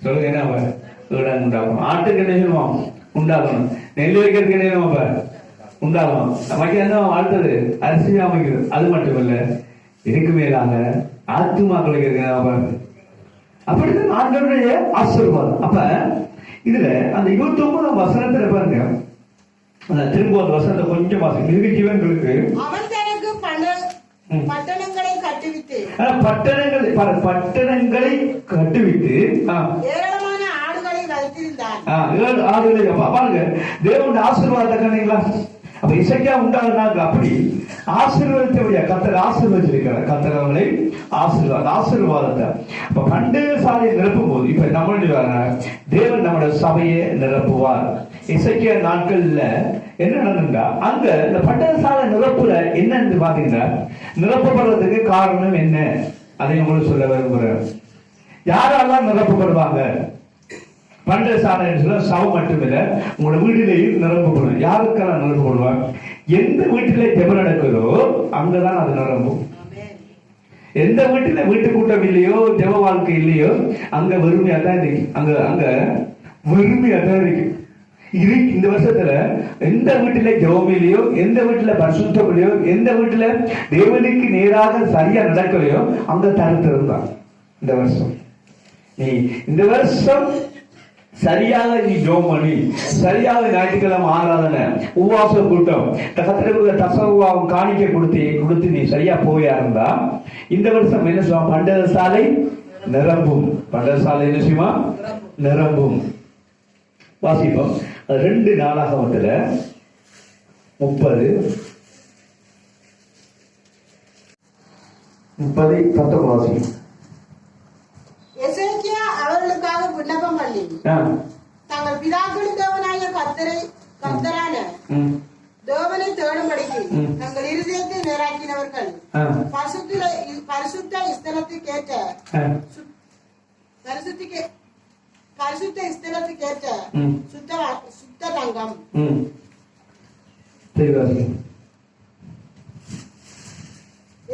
சொல்லுங்க என்ன உண்டாகணும், ஆட்டுக்கு என்ன சொல்லுவோம் உண்டாகணும், நெல் வைக்கிறதுக்கு என்ன உண்டாகணும், நமக்கு என்ன அடுத்தது அரிசி அமைக்கிறது. அது மட்டும் இல்ல, இதுக்கு மேலாக ஆத்துமாக்களுக்கு அப்படிதான் ஆண்டவருடைய ஆசீர்வாதம். அப்ப இதுல அந்த 29 வசனத்துல பாருங்க, திரும்ப ஒரு வசனத்தை கொஞ்சம் வாசிங்க. இதுக்கு ஜீவன்களுக்கு அவன் தனக்கு பட்டணங்களை கட்டுவித்து பட்டணங்களை கட்டுவித்து ஏராளமான ஆடுகளை வைத்திருந்தான். 7 ஆடுகளை பாருங்க. தேவனுடைய ஆசீர்வாதத்தை கண்டீங்களா? அப்ப இசைக்கா உண்டாகுனாங்க. அப்படி ஆசீர்வாதத்தை கத்தர் ஆசீர்வதிச்சிருக்கிறார். கத்தர் அவங்களை ஆசீர்வாதத்தை அப்ப பண்டக சாலையை நிரப்பும் போது இப்ப நம்மளுடைய தேவன் நம்முடைய சபையை நிரப்புவார். இசைக்கிய நாட்கள்ல என்ன நடந்தா அங்க இந்த பண்டக சாலை நிரப்புல என்னன்னு பாத்தீங்கன்னா நிரப்பப்படுறதுக்கு காரணம் என்ன அதை உங்களுக்கு சொல்ல விரும்புறேன். யாரெல்லாம் நிரப்பப்படுவாங்க? பண்டக சாலை சபை மட்டுமில்ல உங்களோட வீட்டிலேயும் நிரப்பப்படும். யாருக்கெல்லாம் நிரப்பப்படுவாங்க? எந்த வீட்டிலே ஜெபம் நடக்குதோ அங்கதான் அது நிரம்பும். எந்த வீட்டுல வீட்டு கூட்டம் இல்லையோ ஜெப வாழ்க்கை இல்லையோ அங்க வெறுமையா தான் இருக்கு. அங்க வெறுமையா தான் இருக்கு. இந்த வருஷத்துல எந்த வீட்டுல ஜெபம் இல்லையோ, எந்த வீட்டுல பரிசுத்தம் இல்லையோ, எந்த வீட்டுல தேவனுக்கு நேராக சரியா நடக்கலையோ அங்க தருத்திரம் தான். இந்த வருஷம் நீ இந்த வருஷம் சரியாக நீ ஜெபம் பண்ணி சரியாக ஞாயிற்றுக்கிழமை ஆராதனை உபவாச கூட்டம் கத்திரக்குள்ள தசவாவும் காணிக்க கொடுத்து நீ சரியா போயா இருந்தா இந்த வருஷம் என்ன சொல்லுவாங்க? பண்டக சாலை நிரம்பும். பண்டக சாலை என்ன செய்யுமா? நிரம்பும். வாசிப்போம். 2 நாளாகமத்துல 30:19 வாசிக்கும். எசேக்கியா அவர்களுக்காக விண்ணப்பம் பண்ணி தங்கள் பிதாக்களின் தேவனாகிய கர்த்தரான தேவனை தேடும்படிக்கு தங்கள் இருதயத்தை நேராக்கினவர்கள் பரிசுத்த ஸ்தலத்துக்கேற்ற சுத்த தங்கம்.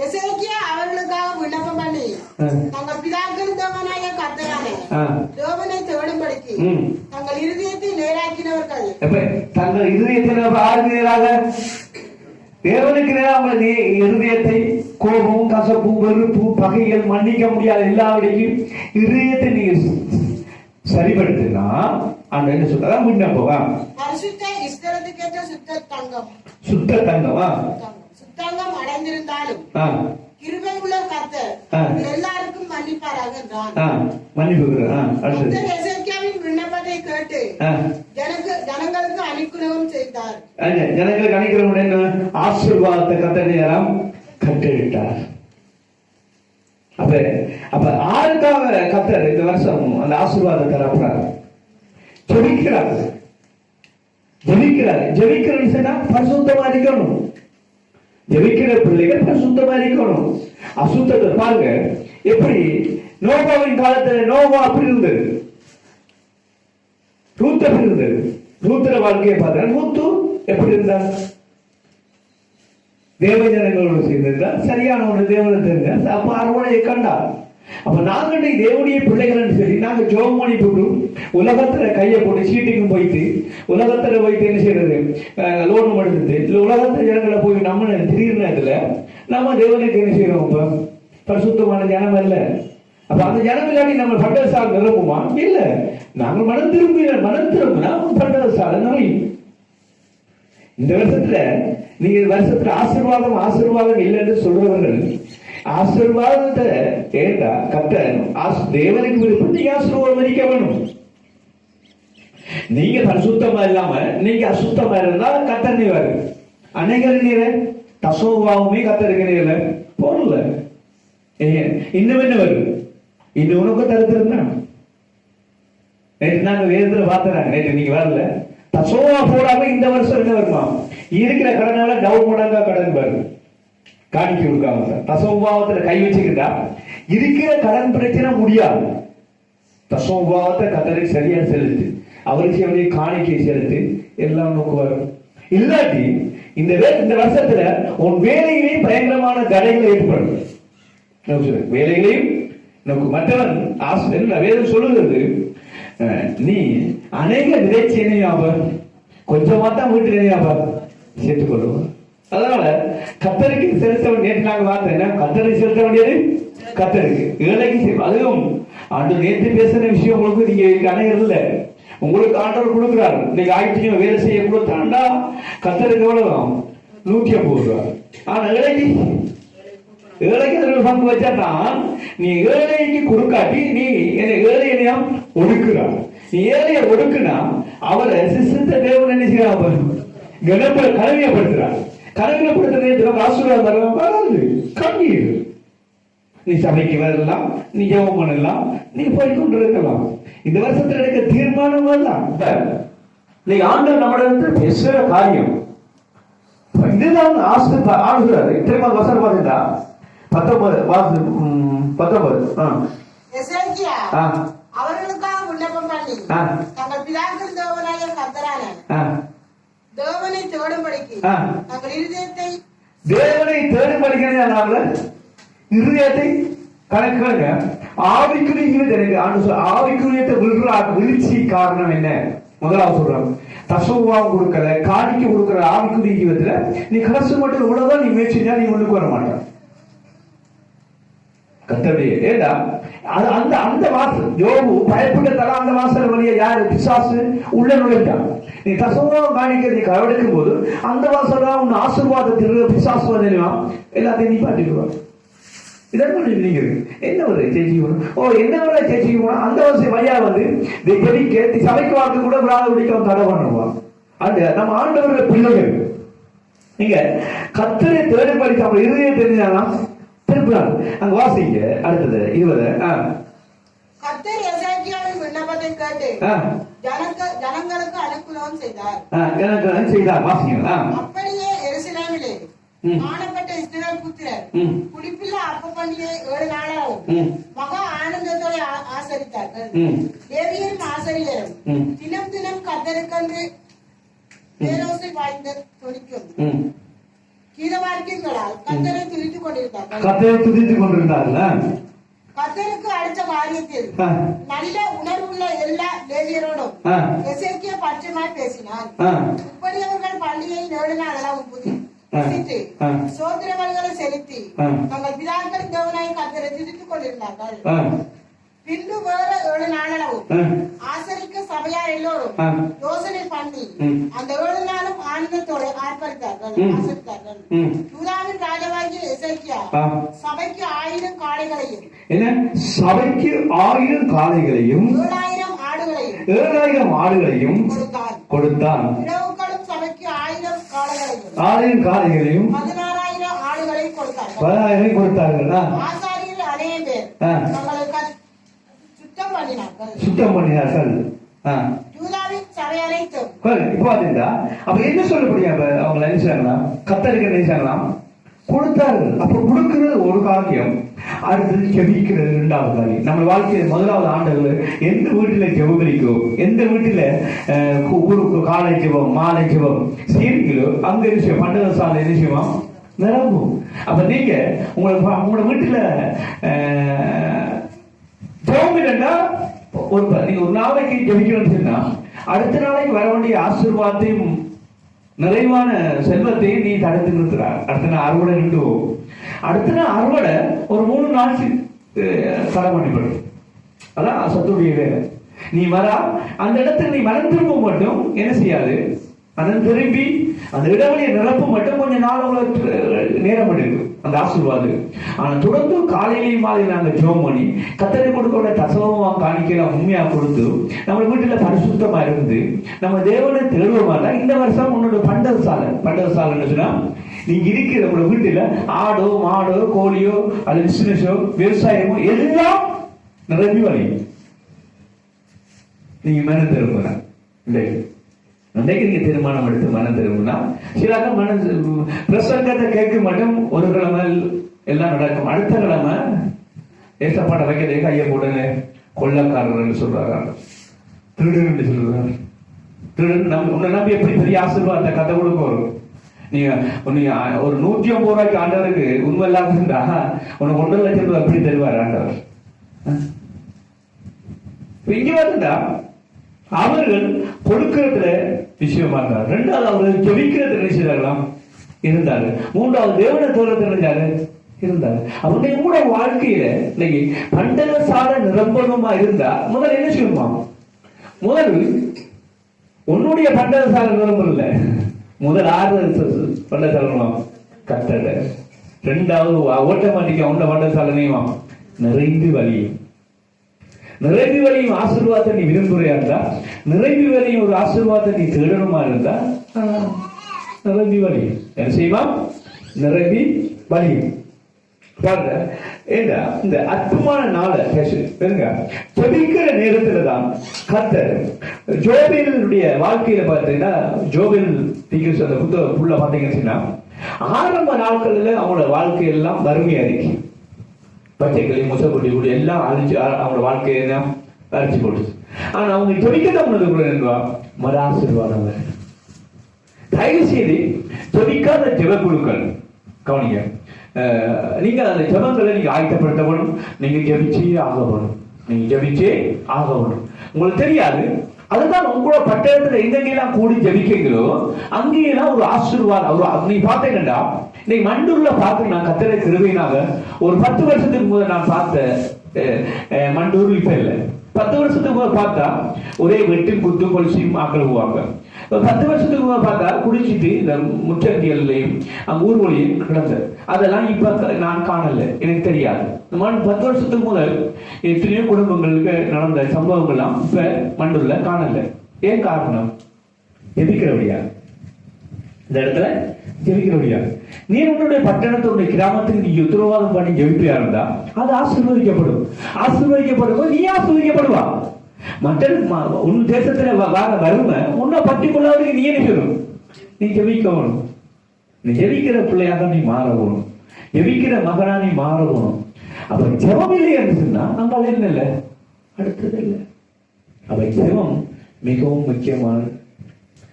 எசேக்கியா அவர்களுக்காக விண்ணப்பம் பண்ணி தங்கள் பிதாக்களின் தேவனாகிய கர்த்தரான தேவனை தேடும்படிக்கு தங்கள் இருதயத்தை நேராக்கினவர்கள். தங்கள் இருதயத்தை யாருக்கு நேராக? தேவனுக்கு நேராக இருதயத்தை கோபம், கசப்பு, வெறுப்பு, பகைகள், மன்னிக்க முடியாத எல்லாவற்றையும் இருதயத்தை நீங்க சரிபடுத்தினா அந்த என்ன சொல்றதா விண்ணப்பம். பரிசுத்த ஸ்தலத்துக்கேற்ற சுத்த தங்கம். சுத்த தங்கமா? சுத்தங்கம் அடைந்திருந்தாலும் கிருபை உள்ள கர்த்தர் எல்லாருக்கும் மன்னிப்பாராக என்றான். எசேக்கியாவின் விண்ணப்பத்தை கேட்டு ஜனங்களுக்கு அனுக்கிரகம் செய்தார். ஜனங்களுக்கு அனுக்கிரகம் என்ன? ஆசீர்வாதத்தை கர்த்தர் கட்டளிட்டார். அப்ப ஆளுக்காக கர்த்தர் இந்த வருஷம் அந்த ஆசீர்வாதத்தை தரப்படார். ஜெபிக்கிறார் சொன்னா பரிசுத்தமா இருக்கணும். ஜெபிக்கிற பிள்ளைகள் பரிசுத்தமா இருக்கணும். அசுத்தத்தை பாருங்க. எப்படி நோவாவின் காலத்துல நோவா அப்படி இருந்தது, ரூத் எப்படி இருந்தது? ரூத்திர வாழ்க்கையை பார்த்தா ரூத்து எப்படி இருந்தார்? தேவஜனங்களோடு சேர்ந்திருந்தார், சரியான ஒரு தேவனை தெரிந்தார். அப்ப அரவணையை கண்டார். அப்ப நாங்கள் தேவனுடைய பிள்ளைகள் சொல்லி நாங்க ஜோம் பண்ணி போட்டு உலகத்துல கையை போட்டு சீட்டுக்கும் போயிட்டு உலகத்துல போயிட்டு என்ன செய்யறது? லோன் எடுத்துட்டு உலகத்துல ஜனங்களை போய் நம்ம திடீர்னு இதுல நம்ம தேவனுக்கு என்ன செய்யறோம்? இப்ப பரிசுத்தமான ஜனம் இல்ல. அப்ப அந்த ஜனம் இல்லாட்டி நம்ம பண்டக சாலை நிரப்புமா? இல்ல. நாங்கள் மனம் திரும்பினா பண்டக சாலை நிறையும். இந்த வருஷத்துல நீங்க வருஷத்துல ஆசீர்வாதம் இல்லைன்னு சொல்றவர்கள் ஆசீர்வாதத்தை கேட்டா தேவனுக்கு விருப்பம் நீங்க ஆசீர்வாதம் மதிக்க வேணும். நீங்க பரிசுத்தமா இல்லாம நீங்க அசுத்தமா இருந்தா கத்தர் நீர் அநேகர் நீர தசோவாவுமே கத்தருக்கு நீர்ல போடல. இன்னும் என்ன வரும்? இன்னும் உனக்கு தருத்திருந்தா நேற்று நாங்க வேதத்துல பாத்துறாங்க. நேற்று நீங்க வரல. தசோவா போடாம இந்த வருஷம் என்ன வருமா? இருக்கிற கடனால டவுன் மடங்கா கடன் பாரு காணிக்க கொடுக்காம தசோபாவத்துல கை வச்சுக்கிட்டா இருக்கிற கடன் பிரச்சனை முடியாது. தசோபாவத்தை கத்தருக்கு சரியா செலுத்து, அவருக்கு அவருடைய காணிக்கை செலுத்து, எல்லாம் நோக்குவார். இல்லாட்டி இந்த வருஷத்துல உன் வேலையிலையும் பயங்கரமான தடைகள் ஏற்படும். வேலைகளையும் மற்றவன் வேதம் சொல்லுகிறது, நீ அநேக விதைச்சேனையாப கொஞ்சமா தான் வீட்டுல சேர்த்துக் கொள்ளுவோம். அதனால கத்தருக்கு செலுத்த வேண்டிய நாங்க பார்த்தேன். கத்தருக்கு செலுத்த வேண்டியது கத்தருக்கு, ஏழைக்கு அதுவும் ஆண்டு நேற்று பேசுற விஷயம் உங்களுக்கு நீங்க அணையர் இல்ல. உங்களுக்கு ஆண்டவர் கொடுக்குறாரு. இன்னைக்கு ஆயிரத்தி வேலை செய்ய கொடுத்தாண்டா கத்தருக்கு எவ்வளவு 150 ரூபா. ஆனா ஏழைக்கு அதில் பங்கு வச்சாதான் நீ ஏழைக்கு கொடுக்காட்டி நீ ஏழையனையும் ஒடுக்குறான். நீ ஏழைய ஒடுக்குனா அவரை சித்த தேவன் என்ன செய்ய கனவியப்படுத்துறான். கனவியப்படுத்துறது ஆசீர்வாதம் வராது. கண்ணீர். நீ சபைக்கு வரலாம், நீ ஜெபம் பண்ணலாம், நீ போய்கொண்டு இருக்கலாம். இந்த வருஷத்துல எடுக்க தீர்மானம் தான் நீ ஆண்டவர் நம்மிடத்தில் பேசுற காரியம். இதுதான் ஆளுகிறாரு. திரும்ப வசனம் பார்த்தீங்களா? 19 எசேக்கியா அவர்களுக்காக விண்ணப்பம் பண்ணி தங்கள் பிதாக்கள் தேவனாகிய கர்த்தரான தேவனை தேடும்படிக்கு தங்கள் இருதயத்தை இருதயத்தை கணக்குங்க. ஆவிக்குரியத்தை விழுச்சி காரணம் என்ன? முதலாவது சொல்றாங்க தசோவாவும் கொடுக்கல, காணிக்க கொடுக்கிற ஆவிக்குரிய ஜீவத்துல நீ கடைசி மட்டும் இவ்வளவுதான் நீ முயற்சிச்சா நீ ஒண்ணுக்கு வர மாட்டான். கத்தருடைய ஏண்டா அந்த அந்த வாசல் யோபு பயப்பட்ட தலா அந்த வாசல் வழியா யாரு பிசாசு உள்ள நுழைஞ்சான். நீ தசோவாவும் காணிக்க நீ கவனிக்கும் போது அந்த வாசல் தான் உன் ஆசீர்வாதத்தில் பிசாசு வந்து எல்லாத்தையும் நீ பாட்டிடுவான். இதெல்லாம் நீங்க என்ன ஒரு சேச்சிக்கணும். என்ன ஒரு சேச்சிக்கணும். அந்த வருஷம் வையா வந்து ஜெபிக்க சபைக்கு வாக்கு கூட விடாத பிடிக்க தடை பண்ணுவான். அந்த நம்ம ஆண்டவர்கள் பிள்ளைகள் நீங்க கத்தரை தேடி படிக்க அவங்க இருதயம் தெரிஞ்சாலும் திருப்பினாங்க. அங்க வாசிங்க அடுத்தது 20. கர்த்தர் எசேக்கியாவின் விண்ணப்பத்தை கேட்டு ஜனங்களுக்கு அனுகூலம் செய்தார். வாசிங்க. அப்படியே எருசலேமிலே காணப்பட்ட இஸ்ரவேல் புத்திரர் குடிப்பில்லா அப்ப பண்டிகை 7 நாளாகவும் மகா ஆனந்தத்தோடு ஆசரித்தார்கள். லேவியரும் ஆசாரியரும் தினம் தினம் கர்த்தருக்கென்று பேரோசை வாய்ந்த துணிக்கும் கீதவாக்கியங்களால் கர்த்தரை துதித்துக் கொண்டிருந்தார்கள். கர்த்தருக்கு அடுத்த காரியத்தில் நல்ல உணர்வுள்ள எல்லா லேவியரோடும் எசேக்கியா பட்சமாய் பேசினார். இப்படி அவர்கள் பண்டிகை 7 நாளாகவும் சோதரவர்களை செலுத்தி தங்கள் பிதாக்கள் தேவனாய் கர்த்தரை துதித்துக் கொண்டிருந்தார்கள். பின்பு வேற 7 நாளளவும் ஆசரிக்க சபையார் எல்லோரும் யோசனை பண்ணி அந்த 7 நாளும் ஆனந்தத்தோடு ஆர்ப்பரித்தார்கள், ஆசரித்தார்கள். யூதாவின் ராஜாவாகிய எசேக்கியா சபைக்கு 1000 காளைகளையும் சபைக்கு 1000 காளைகளையும் 7000 ஆடுகளையும் கொடுத்தான். இரவுக்களும் சபைக்கு 1000 காளைகளையும் 16000 ஆடுகளையும் கொடுத்தார்கள். ஆசாரியர்கள் அநேகம் பேர் தங்களுக்கு சுத்தம் பண்ணினார்கள். யூதாவின் சபை அனைத்தும் இப்போ அப்ப என்ன சொல்லக்கூடிய அவங்க நினைச்சாங்களா? கத்தருக்கு நினைச்சாங்களாம் கொடுத்தார்கள். அப்ப கொடுக்கிறது ஒரு காரியம், அடுத்தது ஜெபிக்கிறது 2வது காரியம். நம்ம வாழ்க்கையில முதலாவது ஆண்டவர் எந்த வீட்டுல ஜெபமளிக்கோ, எந்த வீட்டுல காலை ஜெபம் மாலை ஜெபம் செய்வீங்களோ அந்த விஷயம் பண்டக சாலை விஷயமா நிரம்பும். அப்ப நீங்க உங்களோட வீட்டுல ஜெபம் இல்லைன்னா நீங்க ஒரு நாளைக்கு ஜெபிக்கணும்னு சொன்னா அடுத்த நாளைக்கு வர வேண்டிய ஆசீர்வாதத்தையும் நிறைவான செல்வத்தையும் நீ தடுத்து நிறுத்துறார். அடுத்த நாள் அறுவடை நின்றுவோம். அடுத்த நாள் அறுவடை ஒரு 3 நாள் தடை பண்ணிப்படும். அதான் சத்துடைய வேலை. நீ வரா அந்த இடத்துக்கு நீ மனம் திரும்ப மட்டும் என்ன செய்யாது, அதன் திரும்பி அந்த இடைவெளியை நிரப்ப மட்டும் கொஞ்சம் நாள் உங்களுக்கு நேரம் எடுக்கும் அந்த ஆசீர்வாதம். ஆனா தொடர்ந்து காலையிலையும் மாதிரி நாங்க ஜெபம் பண்ணி கத்தரை கொடுக்க தசவமா காணிக்கலாம் உண்மையா கொடுத்து நம்ம வீட்டுல பரிசுத்தமா இருந்து நம்ம தேவனை தேடுவோமா. இந்த வருஷம் உன்னோட பண்டக சாலைன்னு சொன்னா நீங்க இருக்கிற உங்களோட வீட்டுல ஆடோ மாடோ கோழியோ அது பிசினஸோ விவசாயமோ எல்லாம் நிரம்பி வரையும் நீங்க மனம் திரும்ப இல்லை. அன்றைக்கு நீங்க தீர்மானம் எடுத்து மனம் திரும்பினா சிலாக்க பிரசங்கத்தை கேட்க மட்டும் ஒரு கிழமை எல்லாம் நடக்கும். அடுத்த கிழமை ஏசப்பாட்ட வைக்கிறதே கையை போடுங்க கொள்ளக்காரர்கள் சொல்றாங்க, திருடன் சொல்றாங்க. திருடன் உன்னை நம்பி எப்படி பெரிய ஆசீர்வாதத்தை கதை கொடுக்க வரும். நீங்க ஒரு 150 ரூபாய்க்கு ஆண்டவருக்கு உண்மை இல்லாம இருந்தா உனக்கு 1.5 லட்சம் ரூபாய் எப்படி தருவார் ஆண்டவர்? இங்க வந்துட்டா அவர்கள் கொடுக்கிறதுல விஷயமா இருந்தார். 2வது அவர்கள் ஜெபிக்கிறது நினைச்சார்களாம் இருந்தாரு. 3வது தேவனை தோழத்தில் இருந்தாரு. அவருடைய கூட வாழ்க்கையில இன்னைக்கு பண்டக சாலை நிரம்பணுமா இருந்தா முதல்ல என்ன செய்யணுமா? முதல் உன்னுடைய பண்டசால நிரம்பல் இல்ல, முதல் 6 பண்டசால கட்டட. ரெண்டாவது ஆட்டோமேட்டிக்கா உண்ட பண்டசாலையும் நிறைந்து வலியும். நிறைவு வழியும் ஆசீர்வாதத்தை நீ விரும்புறியா இருந்தா, நிறைவு வழியும் ஒரு ஆசீர்வாதத்தை நீ தேடணுமா இருந்தா, நிரம்பி வழியும் என்ன செய்வான்? நிரம்பி வழியும். பாருங்க, ஏண்டா இந்த அற்புதமான நாளை ஜெபிக்கிற நேரத்துல தான் கர்த்தர் ஜோபேலுடைய வாழ்க்கையில பார்த்தீங்கன்னா, ஜோபேல் தீர்க்க அந்த புத்தகம் உள்ள பாத்தீங்கன்னா ஆரம்ப நாட்கள்ல அவங்களோட வாழ்க்கையெல்லாம் வறுமையா இருக்கு. பச்சைக்கிளி முசைக்குட்டி கூடி எல்லாம் அழிச்சு அவங்களோட வாழ்க்கையை அழிச்சு போட்டு. ஆனா அவங்க ஜெபிக்க மறு ஆசீர்வாதம். தயவு செய்து ஜெபிக்காத ஜெப குழுக்கள் கவனிங்க. நீங்க அந்த ஜெபங்களை நீங்க ஆயத்தப்படுத்தப்படும். நீங்க ஜெபிச்சே ஆகணும். நீங்க ஜெபிச்சே ஆகணும். உங்களுக்கு தெரியாது, அதுதான் உங்களோட பட்டணத்துல எங்கெங்கெல்லாம் கூடி ஜெபிக்கிறீங்களோ அங்கேயெல்லாம் ஒரு ஆசீர்வாதம். நீ பார்த்தீங்கன்னா இன்னைக்கு மண்டூர்ல பார்த்து நான் கத்திர கிருபையினாக ஒரு 10 வருஷத்துக்கு முதல் நான் பார்த்த மண்டூர் இப்ப இல்லை. 10 வருஷத்துக்கு முதல் பார்த்தா ஒரே வெட்டு குத்து கொலிசியும் ஆக்கள் போவாங்க. 10 வருஷத்துக்கு முதல் பார்த்தா குடிச்சிட்டு இந்த முற்றந்தியல்லையும் ஊர்வலியும் கிடந்தது. அதெல்லாம் இப்ப நான் காணல, எனக்கு தெரியாது. 10 வருஷத்துக்கு முதல் எத்தனையோ குடும்பங்களுக்கு நடந்த சம்பவங்கள்லாம் இப்ப மண்டூர்ல காணல. ஏன் காரணம்? எதிர்க்கிறபடியா இந்த இடத்துல ஜெபிக்கிறபடியா. நீ உன்னுடைய பட்டணத்துடைய கிராமத்துக்கு நீ உத்தரவாதம் பண்ணி ஜெபிப்பியா இருந்தா அது ஆசீர்வதிக்கப்படும். ஆசீர்வதிக்கப்படும் நீ ஆசீர்வதிக்கப்படுவா. மற்ற உன் தேசத்துல வறுமை உன்னை பற்றிக்கொள்ளாததுக்கு நீ என்ன செய்யணும்? நீ ஜெபிக்கணும். நீ ஜெபிக்கிற பிள்ளையாக நீ மாறணும். ஜெபிக்கிற மகனா நீ மாறணும். அப்ப ஜெபம் இல்லை என்று சொன்னா நம்மளால என்ன இல்லை, அடுத்தது இல்லை. அப்ப ஜெபம் மிகவும் முக்கியமானது.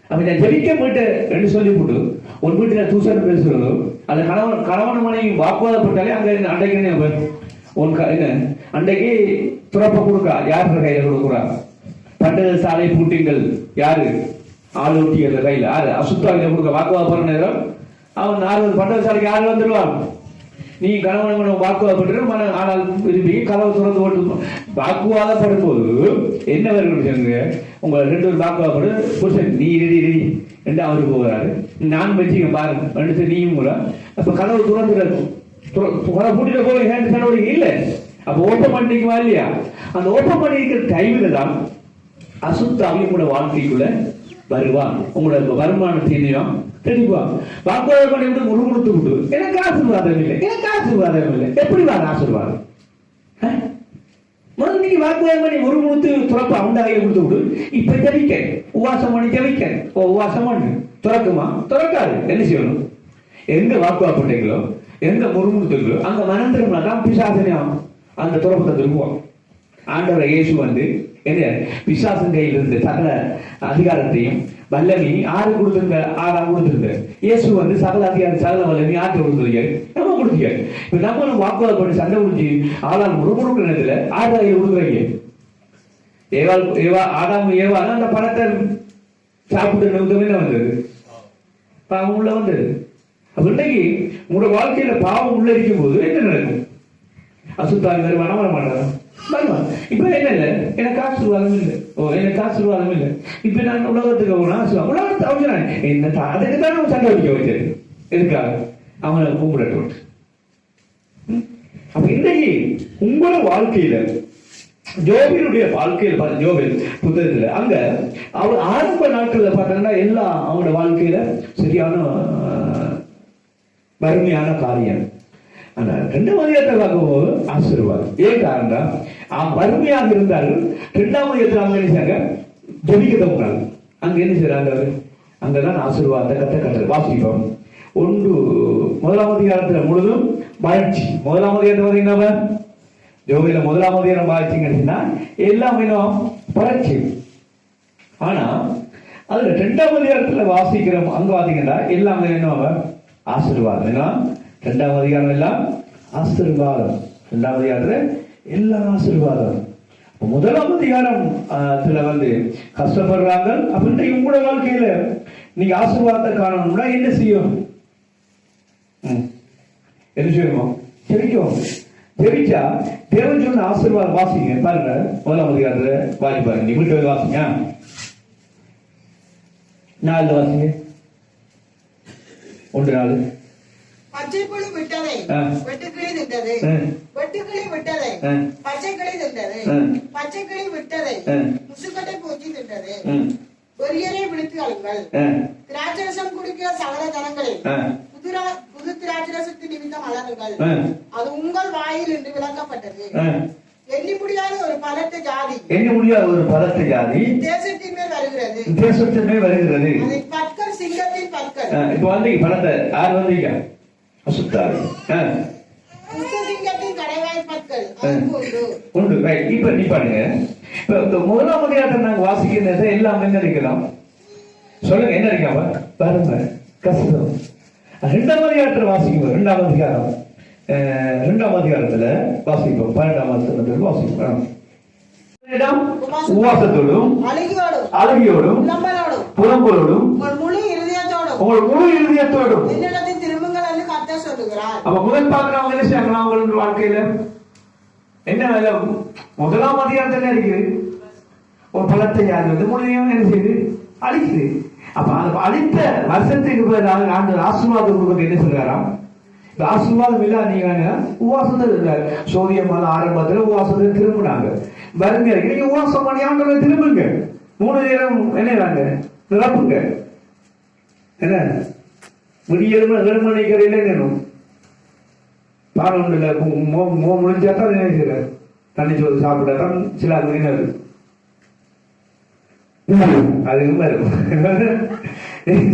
அப்ப நான் ஜெபிக்க மாட்டேன் என்று சொல்லி போட்டு ஒரு வீட்டுல தூசணம் பேசுறதோ அந்த கணவன் மனைவி வாக்குவாதப்பட்டாலே அங்க அன்றைக்கு அன்றைக்கு துறப்ப கொடுக்கா யாரு கையில கொடுக்குறா? பண்டக சாலை பூட்டிங்கள் யாரு? ஆளோட்டி அந்த கையில யாரு? அசுத்தாவில கொடுக்க வாக்குவாதப்படுற நேரம் அவன் 40 பண்டக சாலைக்கு யாரு வந்துடுவான்? நீ கணவன் வாக்குவாதப்பட்டு ஆனால் விரும்பி கதவை திறந்து போட்டு வாக்குவாதப்படும் போது என்ன வருங்க? உங்க 2 பேரும் வாக்குவாதப்படு புருஷன் நீ ரெடி என்று அவரு போகிறாரு. நான் வச்சுக்க பாருங்க நீயும் கூட. அப்ப கதவு திறந்து பூட்டிட்டு போய் நடவடிக்கை இல்லை. அப்ப ஓப்பன் பண்ணிக்குவா இல்லையா? அந்த ஓப்பன் பண்ணிக்கிற டைம்ல தான் அசுத்தாவி உங்களோட வாழ்க்கைக்குள்ள வருவான். உங்களோட வருமானத்தையும் தெரிவிப்பான். வாக்குவாதம் பண்ணி விட்டு முறுமுறுத்து விட்டு எனக்கு ஆசீர்வாதம் இல்லை, எனக்கு ஆசீர்வாதம் இல்லை. எப்படி வாங்க ஆசீர்வாதம்? முதல்ல நீங்க வாக்குவாதம் பண்ணி முறுமுறுத்து துறப்ப அவங்க கையில கொடுத்து விடு. இப்ப ஜெபிக்க உவாசம் பண்ணி ஜெபிக்க உவாசம் பண்ணு. துறக்குமா? துறக்காது. என்ன செய்யணும்? எங்க வாக்குவாதப்பட்டீங்களோ எங்க முறுமுறுத்துங்களோ அங்க மனந்திரம்னா தான் பிசாசனையும் அந்த துறப்பத்தை திரும்புவோம். ஆண்டவர் இயேசு வந்து என்ன பிசாசன் கையில் இருந்த சகல அதிகாரத்தையும் வல்லமை ஆறு கொடுத்துருங்க, ஆறாம் கொடுத்துருங்க. இயேசு வந்து சகல அதிகாரம் சகல வல்லமை ஆற்று கொடுத்துருங்க, நம்ம கொடுத்தீங்க. இப்ப நம்மளும் வாக்குவாதம் பண்ணி சண்டை முடிஞ்சு ஆளால் முறுமுறுக்கிற நேரத்துல ஆறாயிரம் கொடுக்குறீங்க. ஆதாம் ஏவா அந்த பணத்தை சாப்பிட்டு என்ன வந்தது? பாவம் உள்ள வந்தது. அப்ப இன்னைக்கு உங்களோட வாழ்க்கையில பாவம் உள்ள இருக்கும் போது என்ன நடக்கும்? அசுத்தாவி வருவானா வர மாட்டான்? வருவான். இப்ப என்ன இல்லை, எனக்கு ஆசீர்வாதம் இல்லை. எனக்கு ஆசீர்வாதம் இல்லை. இப்ப நான் உலகத்துக்கு உலகத்தை அவசரம் என்ன அதுக்கு தான் நம்ம சண்டை வைக்க வச்சது. எதுக்காக? அவனை கும்பிடட்டு. அப்ப இன்னைக்கு உங்களோட வாழ்க்கையில ஜோபினுடைய வாழ்க்கையில ஜோபில் புத்தகத்துல அங்க அவர் ஆரம்ப நாட்கள்ல பார்த்தீங்கன்னா எல்லாம் அவங்களோட வாழ்க்கையில சரியான வறுமையான காரியம். ஆனா 2ஆம் அதிகாரத்தை பார்க்கும்போது ஆசீர்வாதம். ஏன் காரணம்? வறுமையாக இருந்தார்கள். 2ஆம் அதிகாரத்தில் அவங்க என்ன செய்றாங்க? ஜெபிக்க தோன்றாங்க. அங்க என்ன செய்யறாங்க? அங்கதான் ஆசீர்வாதத்தை கட்ட வாசிப்போம். 1ஆம் அதிகாரத்துல முழுதும் வளர்ச்சி. 1ஆம் அதிகாரத்தை பார்த்தீங்கன்னா ஜோபில 1ஆம் அதிகாரம் வளர்ச்சிங்கன்னா எல்லாம் இன்னும் வளர்ச்சி. ஆனா அதுல 2ஆம் அதிகாரத்துல வாசிக்கிறோம். அங்க பாத்தீங்கன்னா எல்லாம் என்ன? ஆசீர்வாதம். ஏன்னா 2ஆம் அதிகாரம் எல்லாம் ஆசீர்வாதம். 2ஆம் அதிகாரத்துல எல்லாம் ஆசீர்வாதம். 1ஆம் அதிகாரத்துல வந்து கஷ்டப்படுறாங்க. அப்படின்ட்டு உங்களோட வாழ்க்கையில நீங்க ஆசீர்வாதத்தை காணணும்னா என்ன செய்யும்? என்ன செய்யணுமோ? ஜெபிக்கும். தெரிச்சா தேவன் சொன்ன ஆசீர்வாதம் வாசிங்க பாருங்க. முதலாம் அதிகாரத்துல வாசி பாருங்க. நீ வீட்டு வாசிங்க. 4 வாசிங்க. 1-4. பச்சைப்புழு விட்டதை வெட்டுக்கிளி தின்றது, வெட்டுக்கிளி விட்டதை பச்சைக்கிளி தின்றது, பச்சைக்கிளி விட்டதை முசுக்கட்டை பூச்சி தின்றது. வெறியரை விழித்து அழுங்கள், திராட்சரசம் குடிக்கிற சகல ஜனங்களே புது திராட்சரசத்து நிமித்தம் அழகுங்கள், அது உங்கள் வாயில் என்று விளக்கப்பட்டது. எண்ணி முடியாத ஒரு பலத்த ஜாதி, எண்ணி முடியாத ஒரு பலத்த ஜாதி தேசத்தின் மேல் வருகிறது, தேசத்தின் மேல் வருகிறது. அதை பற்கள் சிங்கத்தின் பற்கள். இப்ப வந்து பலத்தை யார் வந்தீங்க? சுத்தாரு சிங்கத்தின் கடைவாய் பற்கள் உண்டு. இப்ப நீ பாருங்க. இப்ப இந்த முதலாம் அதிகாரத்தை நாங்க வாசிக்கிறது எல்லாம் என்ன இருக்கலாம் சொல்லுங்க. என்ன இருக்காம பாருங்க கஷ்டம். 2ஆம் அதிகாரத்துல வாசிக்கும். 2ஆம் அதிகாரம் 2ஆம் அதிகாரத்துல வாசிப்போம். 12ஆம் அதிகாரத்துல வாசிப்போம். உவாசத்தோடும் அழகியோடும் புறம்போடும் முழு இருதயத்தோடும் உங்கள் முழு இருதயத்தோடும் என்னிடத்தில் திரும்புங்கள் என்று கர்த்தர் சொல்லுகிறார். அப்ப முதல் பார்க்கிறவங்க என்ன செய்யலாம்? அவங்களோட வாழ்க்கையில என்ன முதலாம் அதிகாரத்துல இருக்குது. ஒரு பலத்தை யார் வந்து முழுமையாக என்ன செய்யுது? அழிக்குது. அப்ப அழித்த வருஷத்துக்கு ஆண்டு ஆசீர்வாதம் கொடுக்க என்ன சொல்றாராம்? ஆசீர்வாதம் இல்ல. நீங்க உவாசத்தை சோதியமான ஆரம்பத்துல உவாசத்தை திரும்பினாங்க. வருங்க நீங்க உவாசம் பண்ணி ஆண்டு திரும்புங்க. 3 நேரம் என்ன நிரப்புங்க. என்ன விடியலும் 7 மணி கரையில வேணும். பாடம் இல்லை முடிஞ்சாதான் நினைக்கிற தண்ணி சோறு சாப்பிட்டாதான் சில அது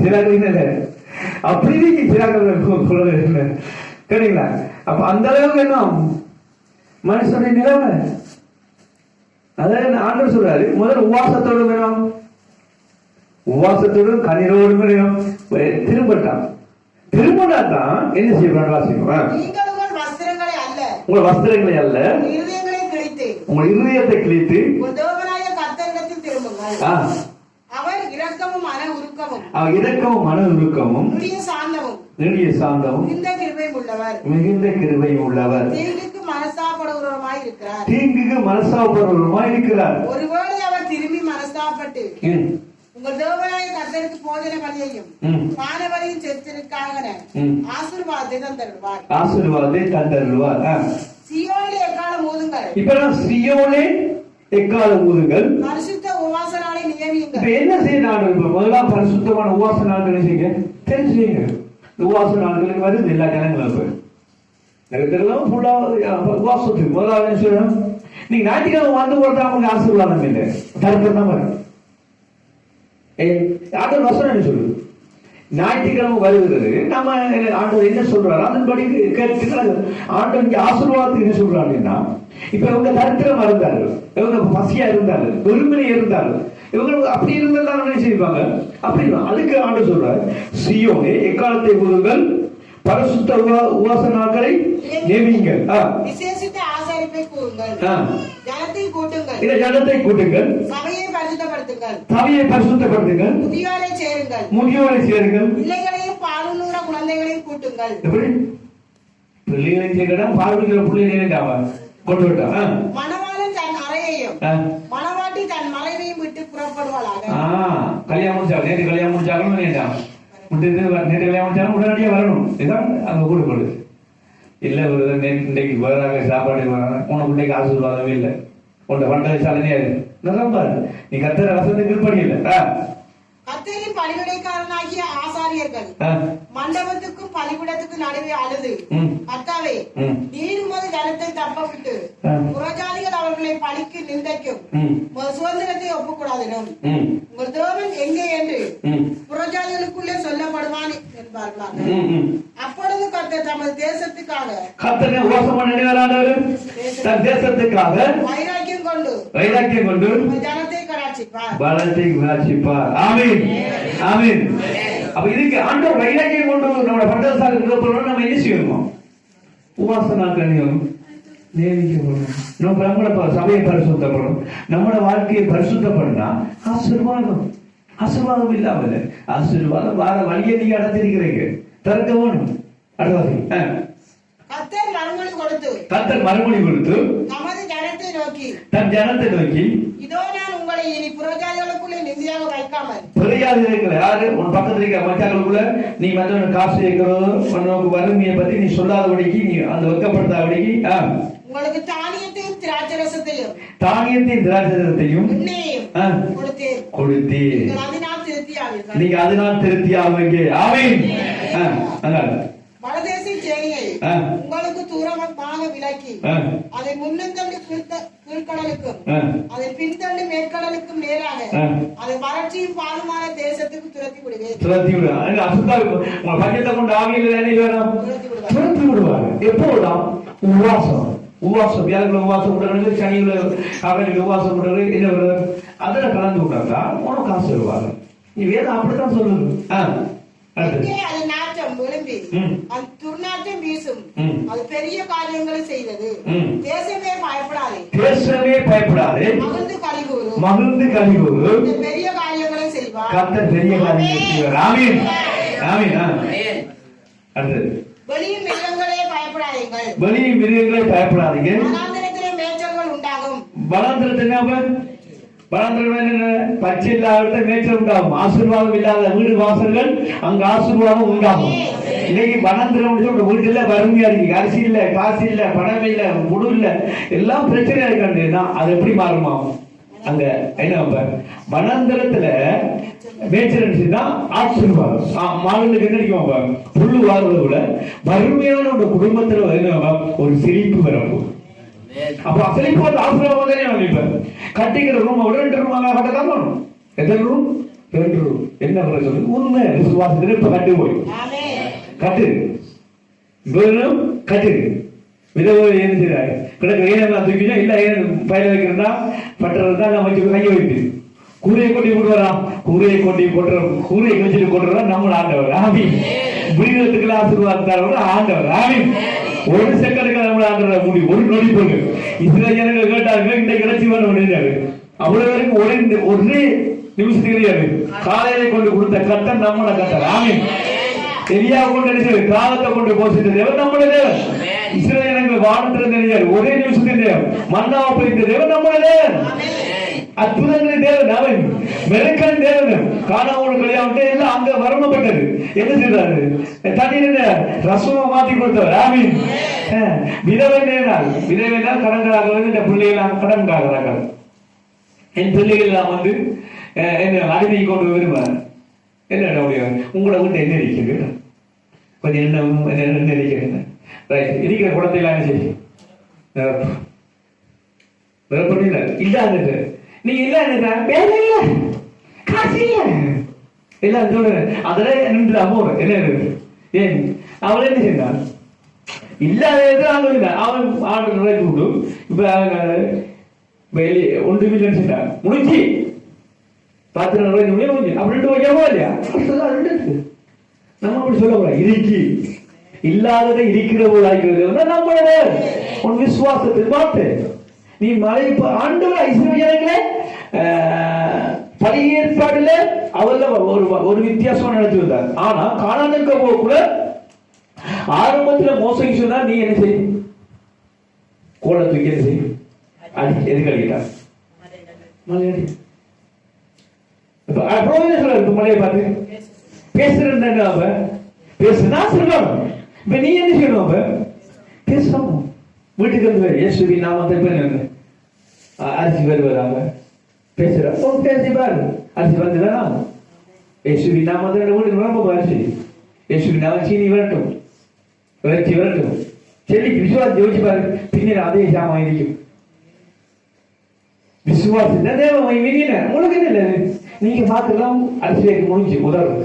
சில அப்படி சரிங்களா? அப்ப அந்த அளவுக்கு என்ன மனுஷனுடைய நிலைமை. அதாவது ஆண்டவர் சொல்றாரு முதல்ல உவாசத்தோடு வேணும், உவாசத்தோடும் கண்ணீரோடும் வேணும். திரும்பட்டான் திரும்பினாதான் என்ன செய்யணும்? வாசிக்கும். உங்கள் வஸ்திரங்களை அல்ல உங்கள் இருதயத்தை கிழித்து அவர் இரக்கமும் மன உருக்கமும் நெடிய சாந்தமும் மிகுந்த கிருபையும் உள்ளவர், தீங்குக்கு மனஸ்தாபப்படுகிறவருமாய் இருக்கிறார். ஒருவேளை அவர் திரும்பி மனஸ்தாபப்பட்டு உங்கள் தேவனாய கர்த்தருக்கு போஜன பலியையும் பான பலியும் செலுத்திற்காக ஆசீர்வாதத்தை தந்தருள்வார். சீயோனிலே எக்காலம் ஊதுங்கள். இப்ப சீயோனே எக்காலம் ஊதுங்கள். பரிசுத்த உபவாச நாளை நியமியுங்கள். இப்ப என்ன செய்யணும்? இப்ப முதலாம் பரிசுத்தமான உபவாச நாட்கள் செய்யுங்க. தெரிஞ்சுங்க. உபவாச நாட்களுக்கு வருது எல்லா ஜனங்களும். நகரத்திலாம் ஃபுல்லா உபவாசத்துக்கு முதலாவது என்ன சொல்லணும்? நீங்க ஞாயிற்றுக்கிழமை வந்து போறதா உங்களுக்கு ஆசீர்வாதம் இல்லை, தரப்பட தான் வரும். ஆண்டவர் வசனம் என்ன சொல்லுது? ஞாயிற்றுக்கிழமை வருகிறது. நம்ம ஆண்டவர் என்ன சொல்றாரு அதன்படி கேட்டு ஆண்டவருக்கு ஆசீர்வாதத்துக்கு என்ன சொல்றாங்கன்னா, இப்ப இவங்க தரித்திரம் இருந்தார்கள், இவங்க பசியா இருந்தார்கள், வெறுமனை இருந்தார்கள், இவங்க அப்படி இருந்தாலும் என்ன செய்வாங்க? அப்படி அதுக்கு ஆண்டவர் சொல்றாரு சீயோனே எக்காலத்தை ஊதுங்கள், பரிசுத்த உபவாச நாட்களை நியமியுங்கள், விசேஷித்த ஆசாரிப்பை கூறுங்கள், ஜனத்தை கூட்டுங்கள், சபையை பரிசுத்தப்படுத்துங்கள், முதியோரை சேருங்கள், பிள்ளைகளையும் பாலுள்ள குழந்தைகளையும் கூட்டுங்கள். எப்படி பிள்ளைகளையும் சேர்க்கணும்? பாலுள்ள பிள்ளைகளை கொண்டு விட்டான். மணவாளன் தன் அறையையும் மணவாட்டி தன் மறைவையும் விட்டு புறப்படுவாளாக. கல்யாணம் முடிச்சாங்க. நேற்று கல்யாணம் முடிச்சாலும் வேண்டாம். நேற்று கல்யாணம் முடிச்சாலும் உடனடியாக வரணும். இதுதான் அங்க கூடுபடுது. இல்ல இன்னைக்கு வராங்க சாப்பாடு வராங்க, உனக்கு இன்னைக்கு ஆசீர்வாதமே இல்லை, உன்னை பண்றது சாதனையாது பாரு. நீ கத்தர வசனத்துக்கு படி இல்லை. கத்தரின் பணிவிடைக்காரனாகிய ஆசாரியர்கள் மண்டபத்துக்கும் பலிபீடத்துக்கும் நடுவே அழுது, கர்த்தாவே நீர் உமது ஜனத்தை தப்பவிட்டு புறஜாதிகள் அவர்களை பழிக்கு நிந்தைக்கும் சுதந்திரத்தை ஒப்புக்கூடாதிடும் உங்கள் தேவன் எங்கே என்று புறஜாதிகளுக்குள்ளே சொல்லப்படுவான் என்பார்களாக. அப்பொழுது கர்த்தர் தமது தேசத்துக்காக வைராக்கியம் கொண்டு ஜனத்தை கடாட்சிப்பார். ஆமென், ஆமென். அப்ப இதுக்கு ஆண்டவர் வைராக்கியம் கொண்டு நம்மளோட பட்டசாலை நம்ம என்ன செய்யணும்? உபாசனாக்கள் நேமிக்கப்படணும். நம்ம சபையை பரிசுத்தப்படணும். நம்மளோட வாழ்க்கையை பரிசுத்தப்படனா ஆசீர்வாதம் இல்லாமல் ஆசீர்வாதம் வார வழியை நீங்க அடைஞ்சிருக்கிறீங்க. திறக்க வேணும். அடுத்தது கொடுத்து கர்த்தர் மறுமொழி கொடுத்து நமது ஜனத்தை நோக்கி தன் ஜனத்தை நோக்கி இதோ நான் உங்களை இனி புறஜாதிகளுக்குள்ளே நிதியாக வைக்காமல் புறஜாதிகளுக்குள்ள யாரு உன் பக்கத்துல இருக்கிற மச்சாக்களுக்குள்ள நீ மற்றவனுக்கு காசு வைக்கிறதோ உனக்கு வறுமையை பத்தி நீ சொல்லாதபடிக்கு நீ அந்த வெட்கப்படுத்தாதபடிக்கு உங்களுக்கு தானியத்தையும் திராட்சரசத்தையும் கொடுத்தேன் நீங்க அதனால் திருப்தியாவீங்க ஆமென். வடதேச சேனையை உங்களுக்கு தூரமாக விலக்கி அதை முன்னந்தள்ளி கீழ்கடலுக்கும் அதை பின்தள்ளி மேற்கடலுக்கும் நேராக அதை வறட்சியும் பாலுமான தேசத்துக்கு துரத்தி விடுவேன். பஞ்சத்தை கொண்டு ஆவியில் துரத்தி விடுவார். எப்போதான் உபவாசம் வியாழக்கிழமை உபவாசம் விடுறது, சனியில அவர்கள் உபவாசம் விடுறது, என்ன விடுறது, அதுல கலந்து விட்டாக்கா உனக்கு காசு வருவாங்க. நீ வேதம் அப்படித்தான் சொல்லுது. அது நாற்றம் விளம்பி அந்த துர்நாற்றம் வீசும். அது பெரிய காரியங்களை செய்தது. தேசமே பயப்படாதே மகிழ்ந்து கலிகூறு பெரிய காரியங்களை செய்வார். கர்த்தர் பெரிய காரியங்களை செய்வார். ஆமென் ஆமென். அடுத்து வெளியின் மிருகங்களே பயப்படாதீங்க. வனாந்திரத்திலே மேய்ச்சல்கள் உண்டாகும். பச்சை இல்லாத மேய்ச்சல் உண்டாகும். ஆசீர்வாதம் இல்லாத வீடு வாசல்கள் அங்க ஆசீர்வாதம் உண்டாகும். இன்னைக்கு வனாந்திரம் வீட்டுல வறுமையா இருக்கு, அரிசி இல்ல, காசு இல்ல, பணம் இல்ல, முடு இல்ல, எல்லாம் பிரச்சனையா இருக்காங்க. அது எப்படி மாறுமா? அங்க என்ன வனாந்திரத்துல மேய்ச்சல் ஆசீர்வாதம் மாடுகளுக்கு என்ன அடிக்கும்? புல்லு வாருவதை விட வறுமையான ஒரு குடும்பத்துல ஒரு சிரிப்பு வரப்போ அப்ப அசலிப்பு ஆசீர்வாதம் தானே நினைப்பேன். கட்டிக்கிற ரூம் விட 2 ரூமாக கட்டதான் வேணும். எத்தனை ரூம்? 2 ரூம். என்ன சொல்லு? உண்மை விசுவாசத்துல இப்ப கட்டு போய் கட்டு வெறும் கட்டு விதவை ஏன் செய்றாரு கிடக்கு ஏனெல்லாம் தூக்கினா இல்ல பயில வைக்கிறதா பட்டுறதா நம்ம வச்சு கைய வைத்து கூரையை கொட்டி போட்டுவரான். கூரையை கொட்டி போட்டுற கூரையை வச்சுட்டு போட்டுறதா நம்ம ஆண்டவர். ஆமீன். புரிதத்துக்குள்ள ஆசீர்வாதத்தாரோட ஆண்டவர். ஆமீன். ஒரு செகண்டுக்கு நம்மள ஆண்டவர் முடி ஒரு நொடி போட்டு இஸ்ரேல் ஜனங்கள் கேட்டாங்க இந்த இறைச்சி வேணும். அவ்வளவு வரைக்கும் ஒரே நிமிஷத்துக்கு தெரியாது. காலையில கொண்டு கொடுத்த கட்டம் நம்மள கட்டம். ஆமீன். எலியா கொண்டு காலத்தை கொண்டு போசித்த தேவன் நம்மள தேவன். இஸ்ரேல் ஜனங்கள் வானத்துல தெரியாது ஒரே நிமிஷத்துக்கு தேவன். மன்னாவை போயிட்ட தேவன் நம்மள தேவன். அற்புதங்களின் தேவன் அவன். மெருக்கன் தேவன். காணாமல் கல்யாணம் எல்லாம் அங்க வரம்பப்பட்டது. என்ன செய்தாரு? தண்ணீர் ரசமா மாத்தி கொடுத்தவர். ஆமீன். விதவை விதவைனால் கடன்களாக இந்த பிள்ளைகள் கடன்காகிறார்கள். என் பிள்ளைகள் எல்லாம் என்ன அடிமை கொண்டு விரும்புறேன். என்ன உங்களை விட்டு என்ன இருக்குது? கொஞ்சம் என்ன இருக்கிறேன் இருக்கிற குடத்தை எல்லாம் என்ன செய்யும்? இல்லாத நீங்க இல்ல வேலை இல்ல காசு இல்ல எல்லாம் சொல்ற அதுல நின்று அமோர் என்ன இருக்கு? ஏன் அவள் என்ன செய்தான்? இல்லாத அவன் ஆண்டு நுழைத்து விட்டு இப்ப 1 மில்லியன் செஞ்சான் முடிஞ்சு 10 முடிஞ்சு அப்படி வைக்கவோ இல்லையா? நம்ம அப்படி சொல்ல போறோம். இருக்கு இல்லாததை இருக்கிற போல ஆகிறது நம்மளோட உன் விசுவாசத்தில் பார்த்து நீ மலை ஆண்டவர் ஐஸ்வர்யங்களே பழைய ஏற்பாடுல அவர்ல ஒரு வித்தியாசம் நடத்தி வந்தார். ஆனா காணாம இருக்க போக கூட ஆரம்பத்துல மோசம் சொன்னா நீ என்ன செய்ய? கோலை தூக்கி என்ன செய்ய? அடி எது கழிக்கிட்டார் மலையடி மலையை பார்த்து பேசுறேன் பேசுனா சொல்லணும். இப்ப நீ என்ன செய்யணும்? அப்ப பேசணும். வீட்டுக்கு வந்து இயேசுவின் நாமத்தை பேர் அரிசி வருவதாக பேசுற பேசி பாரு. அரிசி வந்துதானா? இயேசுவின் நாமத்தை வீட்டுக்கு ரொம்ப அரிசி இயேசுவின் நாமம் சீனி வரட்டும் இறைச்சி வரட்டும் செல்லி விசுவாசம் யோசிச்சு பாரு. பின்னர் அதே சாமம் இருக்கும். விசுவாசம் தேவ உங்களுக்கு என்ன இல்லை? நீங்க பார்த்துக்கலாம் அரிசி வைக்க முடிஞ்சு உதவும்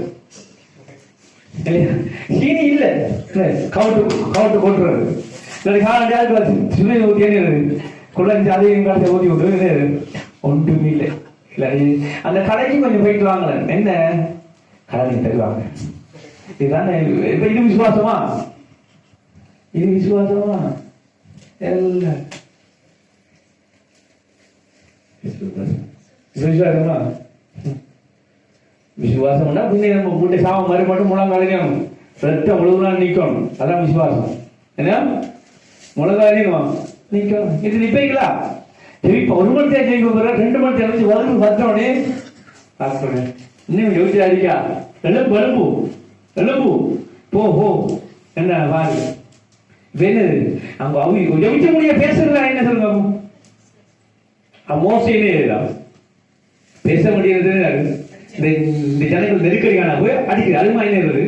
சீனி இல்ல கவுட்டு போட்டுறது சுமை ஊத்தி குழந்தை அதையும் காலத்தை ஊத்தி விட்டு ஒன்றுமே இல்லை. அந்த கடைக்கு கொஞ்சம் போயிட்டு வாங்கல என்ன கடனை தருவாங்க. இதுதானே இது விசுவாசமா? இது விசுவாசமா? எல்லாம் விசுவாசமா? விசுவாசம்னா பின்ன நம்ம வீட்டை சாம மாதிரி மட்டும் முழங்காலையும் ரத்தம் முழுவதும் நீக்கணும். அதான் விசுவாசம். என்ன மிளகாய் நிற்கும் இது நிற்பீங்களா ஜெயிப்பா 1 மணி நேரம் ஜெயிப்ப போற 2 மணி நேரம் வளர்ந்து பார்த்தோடனே பார்க்கணும் இன்னும் யோசிச்சு அடிக்கா எலும்பு எலும்பு எலும்பு போ போ என்ன வாரு என்னது அவங்க அவங்க ஜெயிக்க முடிய பேசுறதா என்ன சொல்லுங்க மோசையிலே பேச முடியாது இந்த ஜனங்கள் நெருக்கடியான போய் அடிக்குது அதுமா என்ன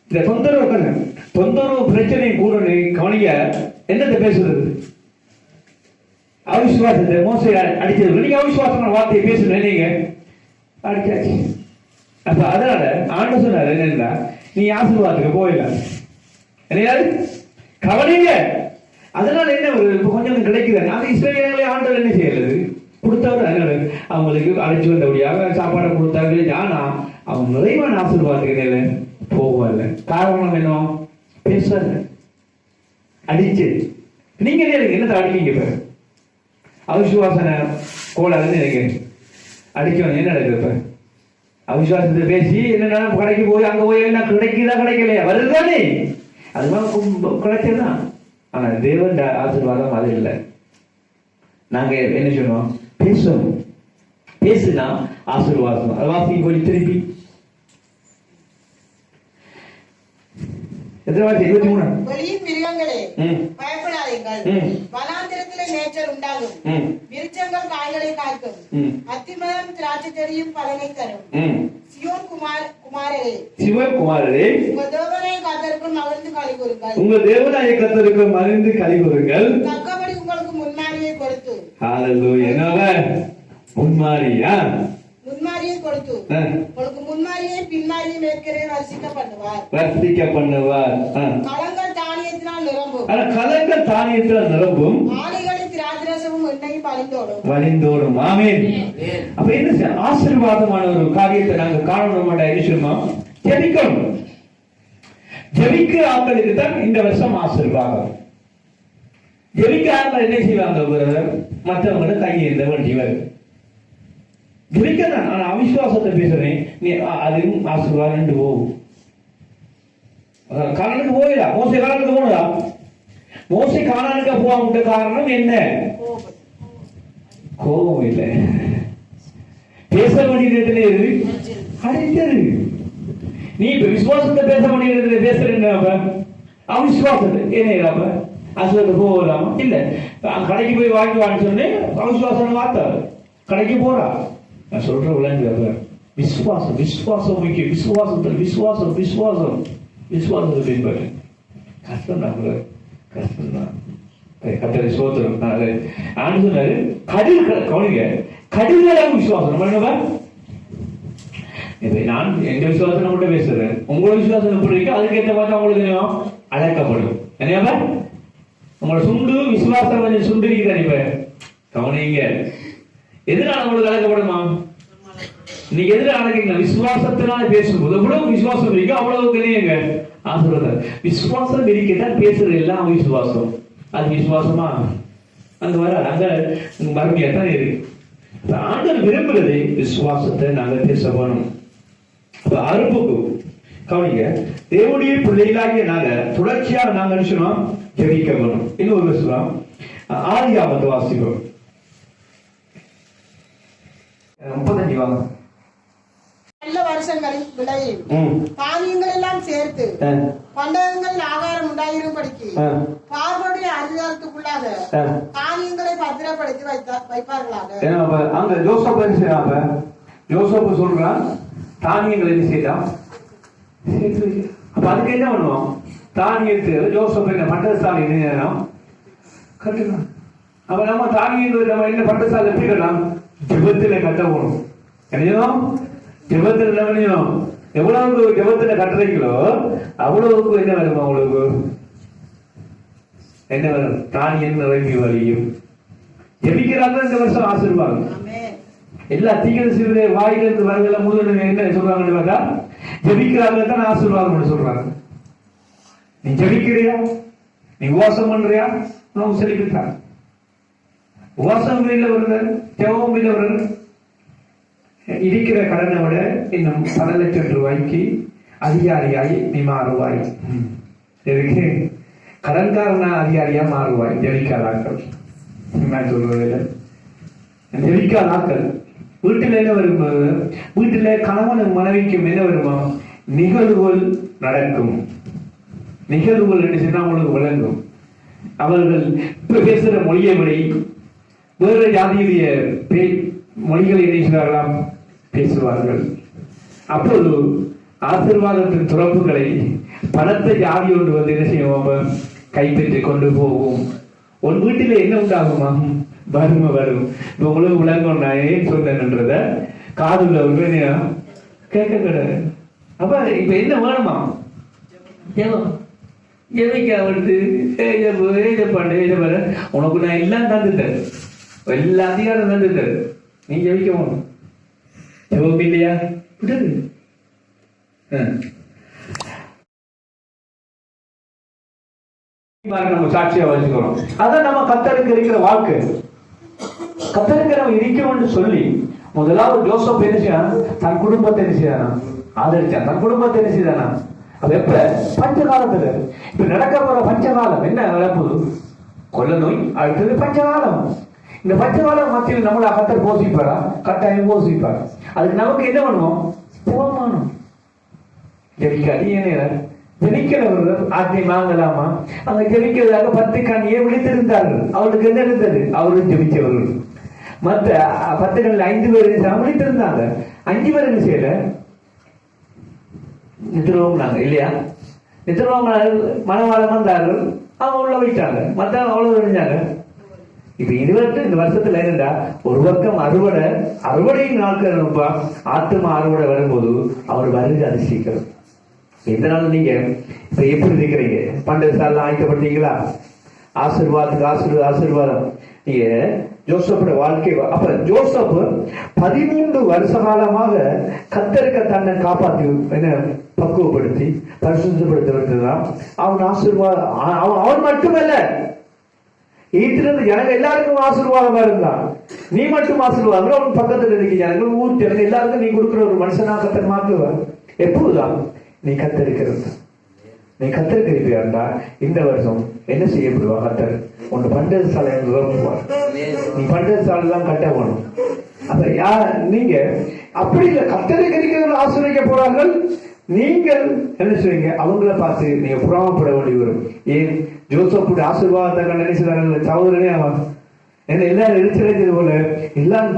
இந்த தொந்தரவு பிரச்சனை கூட கவனிக்க என்னத்தை பேசுறது அவிசுவாசத்தை மோசை அடிச்சது நீங்க அவிசுவாசமான வார்த்தையை பேசுறேன் நீங்க அடிச்சாச்சு அப்ப அதனால ஆண்டு சொன்னாரு என்னன்னா நீ ஆசீர்வாதத்துக்கு போயிடலாம் என்னையாரு கவனிங்க அதனால என்ன ஒரு கொஞ்சம் கிடைக்குது அது இஸ்ரேலே ஆண்டவர் என்ன செய்யறது கொடுத்தவர் அவங்களுக்கு அழைச்சு வந்தபடியாக சாப்பாடை கொடுத்தாரு ஆனா அவங்க நிறைவான ஆசீர்வாதத்துக்கு போகல காரணம் என்ன பேசுறாரு அடிச்சு நீங்க என்னத்தை அடிக்கீங்க இப்ப அவிசுவாசன கோளாறுன்னு நினைக்கிறேன் அடிக்கணும் என்ன நடக்குது இப்ப அவிசுவாசத்தை பேசி என்ன கடைக்கு போய் அங்க போய் என்ன கிடைக்குதா கிடைக்கலையா வருதுதானே அதுதான் கிடைச்சதுதான் ஆனா தேவன் ஆசீர்வாதம் அது இல்லை நாங்க என்ன சொன்னோம் பேசணும் பேசுனா ஆசீர்வாதம் அது வாசிக்கு போய் திருப்பி வெளியின் மிருகங்களே பயப்படாதீங்கள் வனாந்திரத்திலே மேய்ச்சல் உண்டாகும் விருட்சங்கள் காய்களை காய்க்கும் அத்திமரம் திராட்சை செடியும் பலனை தரும் சியோன் குமாரரே உங்க தேவனாய கர்த்தருக்கு மகிழ்ந்து களி கூறுங்கள் உங்க தேவனாய கர்த்தருக்கு மகிழ்ந்து களி கூறுங்கள் தக்கபடி உங்களுக்கு முன்மாரியை கொடுத்து என்னவ முன்மாரியா முன்மாரியை கொடுத்து உங்களுக்கு முன்மாரியை பின்மாரியை மேற்கரை வர்ஷிக்க பண்ணுவார் கலங்கள் தானியத்தினால் நிரம்பும் கலங்கள் தானியத்தினால் நிரம்பும் ஆலைகளில் திராட்சரசமும் எண்ணெயும் வழிந்தோடும் ஆமென் அப்ப என்ன ஆசீர்வாதமான ஒரு காரியத்தை நாங்க காணணும் என்ன ஜெபிக்கணும் ஜெபிக்கிற ஆட்களுக்கு தான் இந்த வருஷம் ஆசீர்வாதம் ஜெபிக்கிற ஆட்கள் என்ன செய்வாங்க மற்றவங்களை கையேந்த வேண்டியவர் ஜெபிக்கிறேன் ஆனா அவிசுவாசத்தை பேசுறேன் நீ அதுவும் ஆசீர்வாதம் போகும் காரணத்துக்கு போயிடா மோசை காரணத்துக்கு போனதா மோசை காரணத்துக்கு போக காரணம் என்ன கோபம் இல்லை பேச வேண்டியது அடித்தது நீ இப்ப விசுவாசத்தை பேச வேண்டியது பேசுறேன் அவிசுவாசத்தை என்ன ஆசீர்வாதத்தை போகலாமா இல்ல கடைக்கு போய் வாங்கி சொன்னேன் அவிசுவாசம் வார்த்தை கடைக்கு போறா நான் சொல்ற விளையாண்டு விசுவாசம் விசுவாசம் முக்கியம் விசுவாசத்தில் விசுவாசம் விசுவாசம் விசுவாசத்தை பின்பற்று கஷ்டம் தான் கஷ்டம் தான் கத்தரை சோத்திரம் ஆண்டு சொன்னாரு கடில் கவனிங்க கடில்களாக விசுவாசம் நம்ம இப்ப நான் எங்க விசுவாசம் நம்மகிட்ட பேசுறேன் உங்களோட விசுவாசம் எப்படி இருக்கு அதுக்கேற்ற மாதிரி அவங்களுக்கு அழைக்கப்படும் என்னையா உங்களோட சுண்டு விசுவாசம் கொஞ்சம் சுண்டு இருக்கிறேன் இப்ப கவனிங்க எதனால உங்களுக்கு அழைக்கப்படுமா நீங்க எதிர அழைக்கீங்க விசுவாசத்தினால பேசும்போது எவ்வளவு விசுவாசம் இருக்கு அவ்வளவு கிடையாங்க ஆசீர்வாதம் விசுவாசம் இருக்கதான் பேசுறது எல்லாம் விசுவாசம் அது விசுவாசமா அங்க வர அங்க மறுமையா தான் இருக்கு ஆண்டவர் விரும்புறது விசுவாசத்தை நாங்க பேச வேணும் அறுப்புக்கு கவனிங்க தேவனுடைய பிள்ளைகளாகிய நாங்க தொடர்ச்சியாக நாங்க நினைச்சோம் ஜெபிக்க வேணும் இன்னொரு விஷயம் ஆதியாகமத்தை வாசிப்போம் 35 வாங்க நல்ல வருஷங்களில் விளையும் தானியங்கள் எல்லாம் சேர்த்து பண்டகங்கள் ஆகாரம் உண்டாயிரும்படிக்கு பார்வோடைய அதிகாரத்துக்குள்ளாக தானியங்களை பத்திரப்படுத்தி வைப்பார்களாக அங்க ஜோசப் என்ன செய்யறாங்க ஜோசப் சொல்றான் தானியங்கள் என்ன செய்யலாம் அப்ப அதுக்கு என்ன பண்ணுவோம் தானியத்து ஜோசப் என்ன பண்டசாலை என்ன கட்டலாம் அப்ப நம்ம தானியங்கள் நம்ம என்ன பண்டசாலை எப்படி கட்டலாம் ஜெபத்துல கட்டணும் என்னையும் ஜெபத்துல என்ன பண்ணியும் எவ்வளவுக்கு ஜெபத்துல கட்டுறீங்களோ அவ்வளவுக்கு என்ன வேணும் அவங்களுக்கு என்ன வேணும் தானியம் நிரம்பி வழியும் ஜெபிக்கிறாங்க இந்த வருஷம் ஆசீர்வாதம் எல்லா தீவிர சிறுதை வாயிலிருந்து வரதெல்லாம் முதல் என்ன சொல்றாங்கன்னு பார்த்தா ஜெபிக்கிறாங்க தான் ஆசீர்வாதம் சொல்றாங்க நீ ஜெபிக்கிறியா நீ உபாசம் பண்றியா உனக்கு செழிப்பிட்டாங்க உபாசம் இல்லவர்கள் ஜெபம் இல்லவர்கள் இருக்கிற கடனை விட இன்னும் 10 லட்சம் ரூபாய்க்கு அதிகாரியாய் நீ மாறுவாய் கடன்காரனா அதிகாரியா மாறுவாய் ஜெபிக்காதாக்கள். நான் சொல்றது ஜெபிக்காதாக்கள் வீட்டில் என்ன வருமா? வீட்டில் கணவனும் மனைவிக்கும் என்ன வருமா? நிகழ்வுகள் நடக்கும். நிகழ்வுகள் என்ன சொன்னா உங்களுக்கு விளங்கும். அவர்கள் பேசுகிற மொழியை விட வேறு ஜாதியுடைய மொழிகளை இணைகிறார்களாம் பேசுவார்கள். அப்போது ஆசீர்வாதத்தின் துறப்புகளை பணத்தை ஜாதி ஒன்று வந்து என்ன செய்வோம்? கைப்பற்றி கொண்டு போவோம். உன் வீட்டில் என்ன உண்டாகுமா? வறுமை வரும். இப்ப உங்களுக்கு விளங்கும். நான் ஏன் சொன்னேன்றத காதுல கேட்க கிடையாது. அப்ப இப்ப என்ன வேணுமா? எவைக்கு அவருக்கு உனக்கு நான் எல்லாம் தந்துட்டேன், எல்லா அதிகாரம் தந்துட்டேன், நீ ஜெபிக்க வேணும். ஜெபம் இல்லையா? விடுது. நம்ம சாட்சியா வச்சுக்கிறோம். அதான் நம்ம கத்தருக்கு இருக்கிற வாழ்க்கை. கத்தருக்கு நம்ம இருக்கணும்னு சொல்லி முதலாவது ஜோசப் என்ன செய்யறான்? தன் குடும்பத்தை என்ன செய்யறானா? ஆதரிச்சான். தன் குடும்பத்தை என்ன செய்தானா? அது எப்ப? பஞ்ச காலத்துல. இப்ப நடக்க போற பஞ்சகாலம் என்ன நடப்புது? கொள்ள நோய், அடுத்தது பஞ்சகாலம். இந்த பஞ்சகாலம் மத்தியில் நம்மள கத்தர் போசிப்பாரா? கட்டாயம் போசிப்பார். அதுக்கு நமக்கு என்ன பண்ணுவோம்? போமானம் ஜெபிக்கிறவர்கள் ஆட்டை வாங்கலாமா? அங்க ஜெபிக்கிறதாக 10 கண்ணியை விழித்திருந்தார்கள். அவருக்கு என்ன இருந்தது? அவரும் ஜெபிச்சவர்கள். மற்ற 10 கண்ணில் 5 பேர் விழித்திருந்தாங்க. 5 பேர் என்ன செய்யல? நித்திரவோம்னாங்க இல்லையா? நித்திரவோம் மனவாளம் வந்தார்கள், அவங்க உள்ள வைத்தாங்க. மற்ற அவ்வளவு தெரிஞ்சாங்க. இப்ப இந்த வருஷத்துல இருந்தா ஒரு பக்கம் அறுவடையின் நாட்கள் ரொம்ப ஆத்மா அறுவடை வரும்போது அவர் வருது அதிசயிக்கிறது. எதனால நீங்க இப்ப எப்படி இருக்கிறீங்க? பண்டை சால ஆயத்தப்பட்டீங்களா? ஆசீர்வாதத்துக்கு ஆசீர்வாதம். நீங்க ஜோசப்போட வாழ்க்கை. அப்ப ஜோசப் 13 வருஷ காலமாக கத்தருக்க தன்னை காப்பாற்றி என்ன பக்குவப்படுத்தி பரிசுத்தப்படுத்தப்பட்டதுதான் அவன் ஆசீர்வாதம். அவன் மட்டுமல்ல, ஈட்டிலிருந்து ஜனங்க எல்லாருக்கும் ஆசீர்வாதமா இருந்தான். நீ மட்டும் ஆசீர்வாதம். அவன் பக்கத்துல இருக்க ஜனங்கள், ஊர் ஜனங்க எல்லாருக்கும் நீ கொடுக்குற ஒரு மனுஷனா கத்தர் மாற்றுவார். எப்போதுதான் நீ கத்தரிக்கிறது. நீ கத்தரிக்கிறா இந்த வருஷம் என்ன செய்யப்படுவா? கத்தர் உன் பண்டது சாலை நிரப்புவார். நீ பண்டது சாலை தான் கட்ட வேணும். அப்ப நீங்க அப்படி இல்லை, கத்தரிக்கிறவர்கள் ஆசிரியக்க போறார்கள். நீங்கள் என்ன செய்வீங்க? அவங்கள பார்த்து நீங்க புறாமப்பட வேண்டி வரும். ஏன்? ஜோசப்புடைய ஆசீர்வாதத்தை கண்டு என்ன செய்வார்கள்? சகோதரனே அவன் என்ன எல்லாரும் எரிச்சலைஞ்சது போல எல்லாம்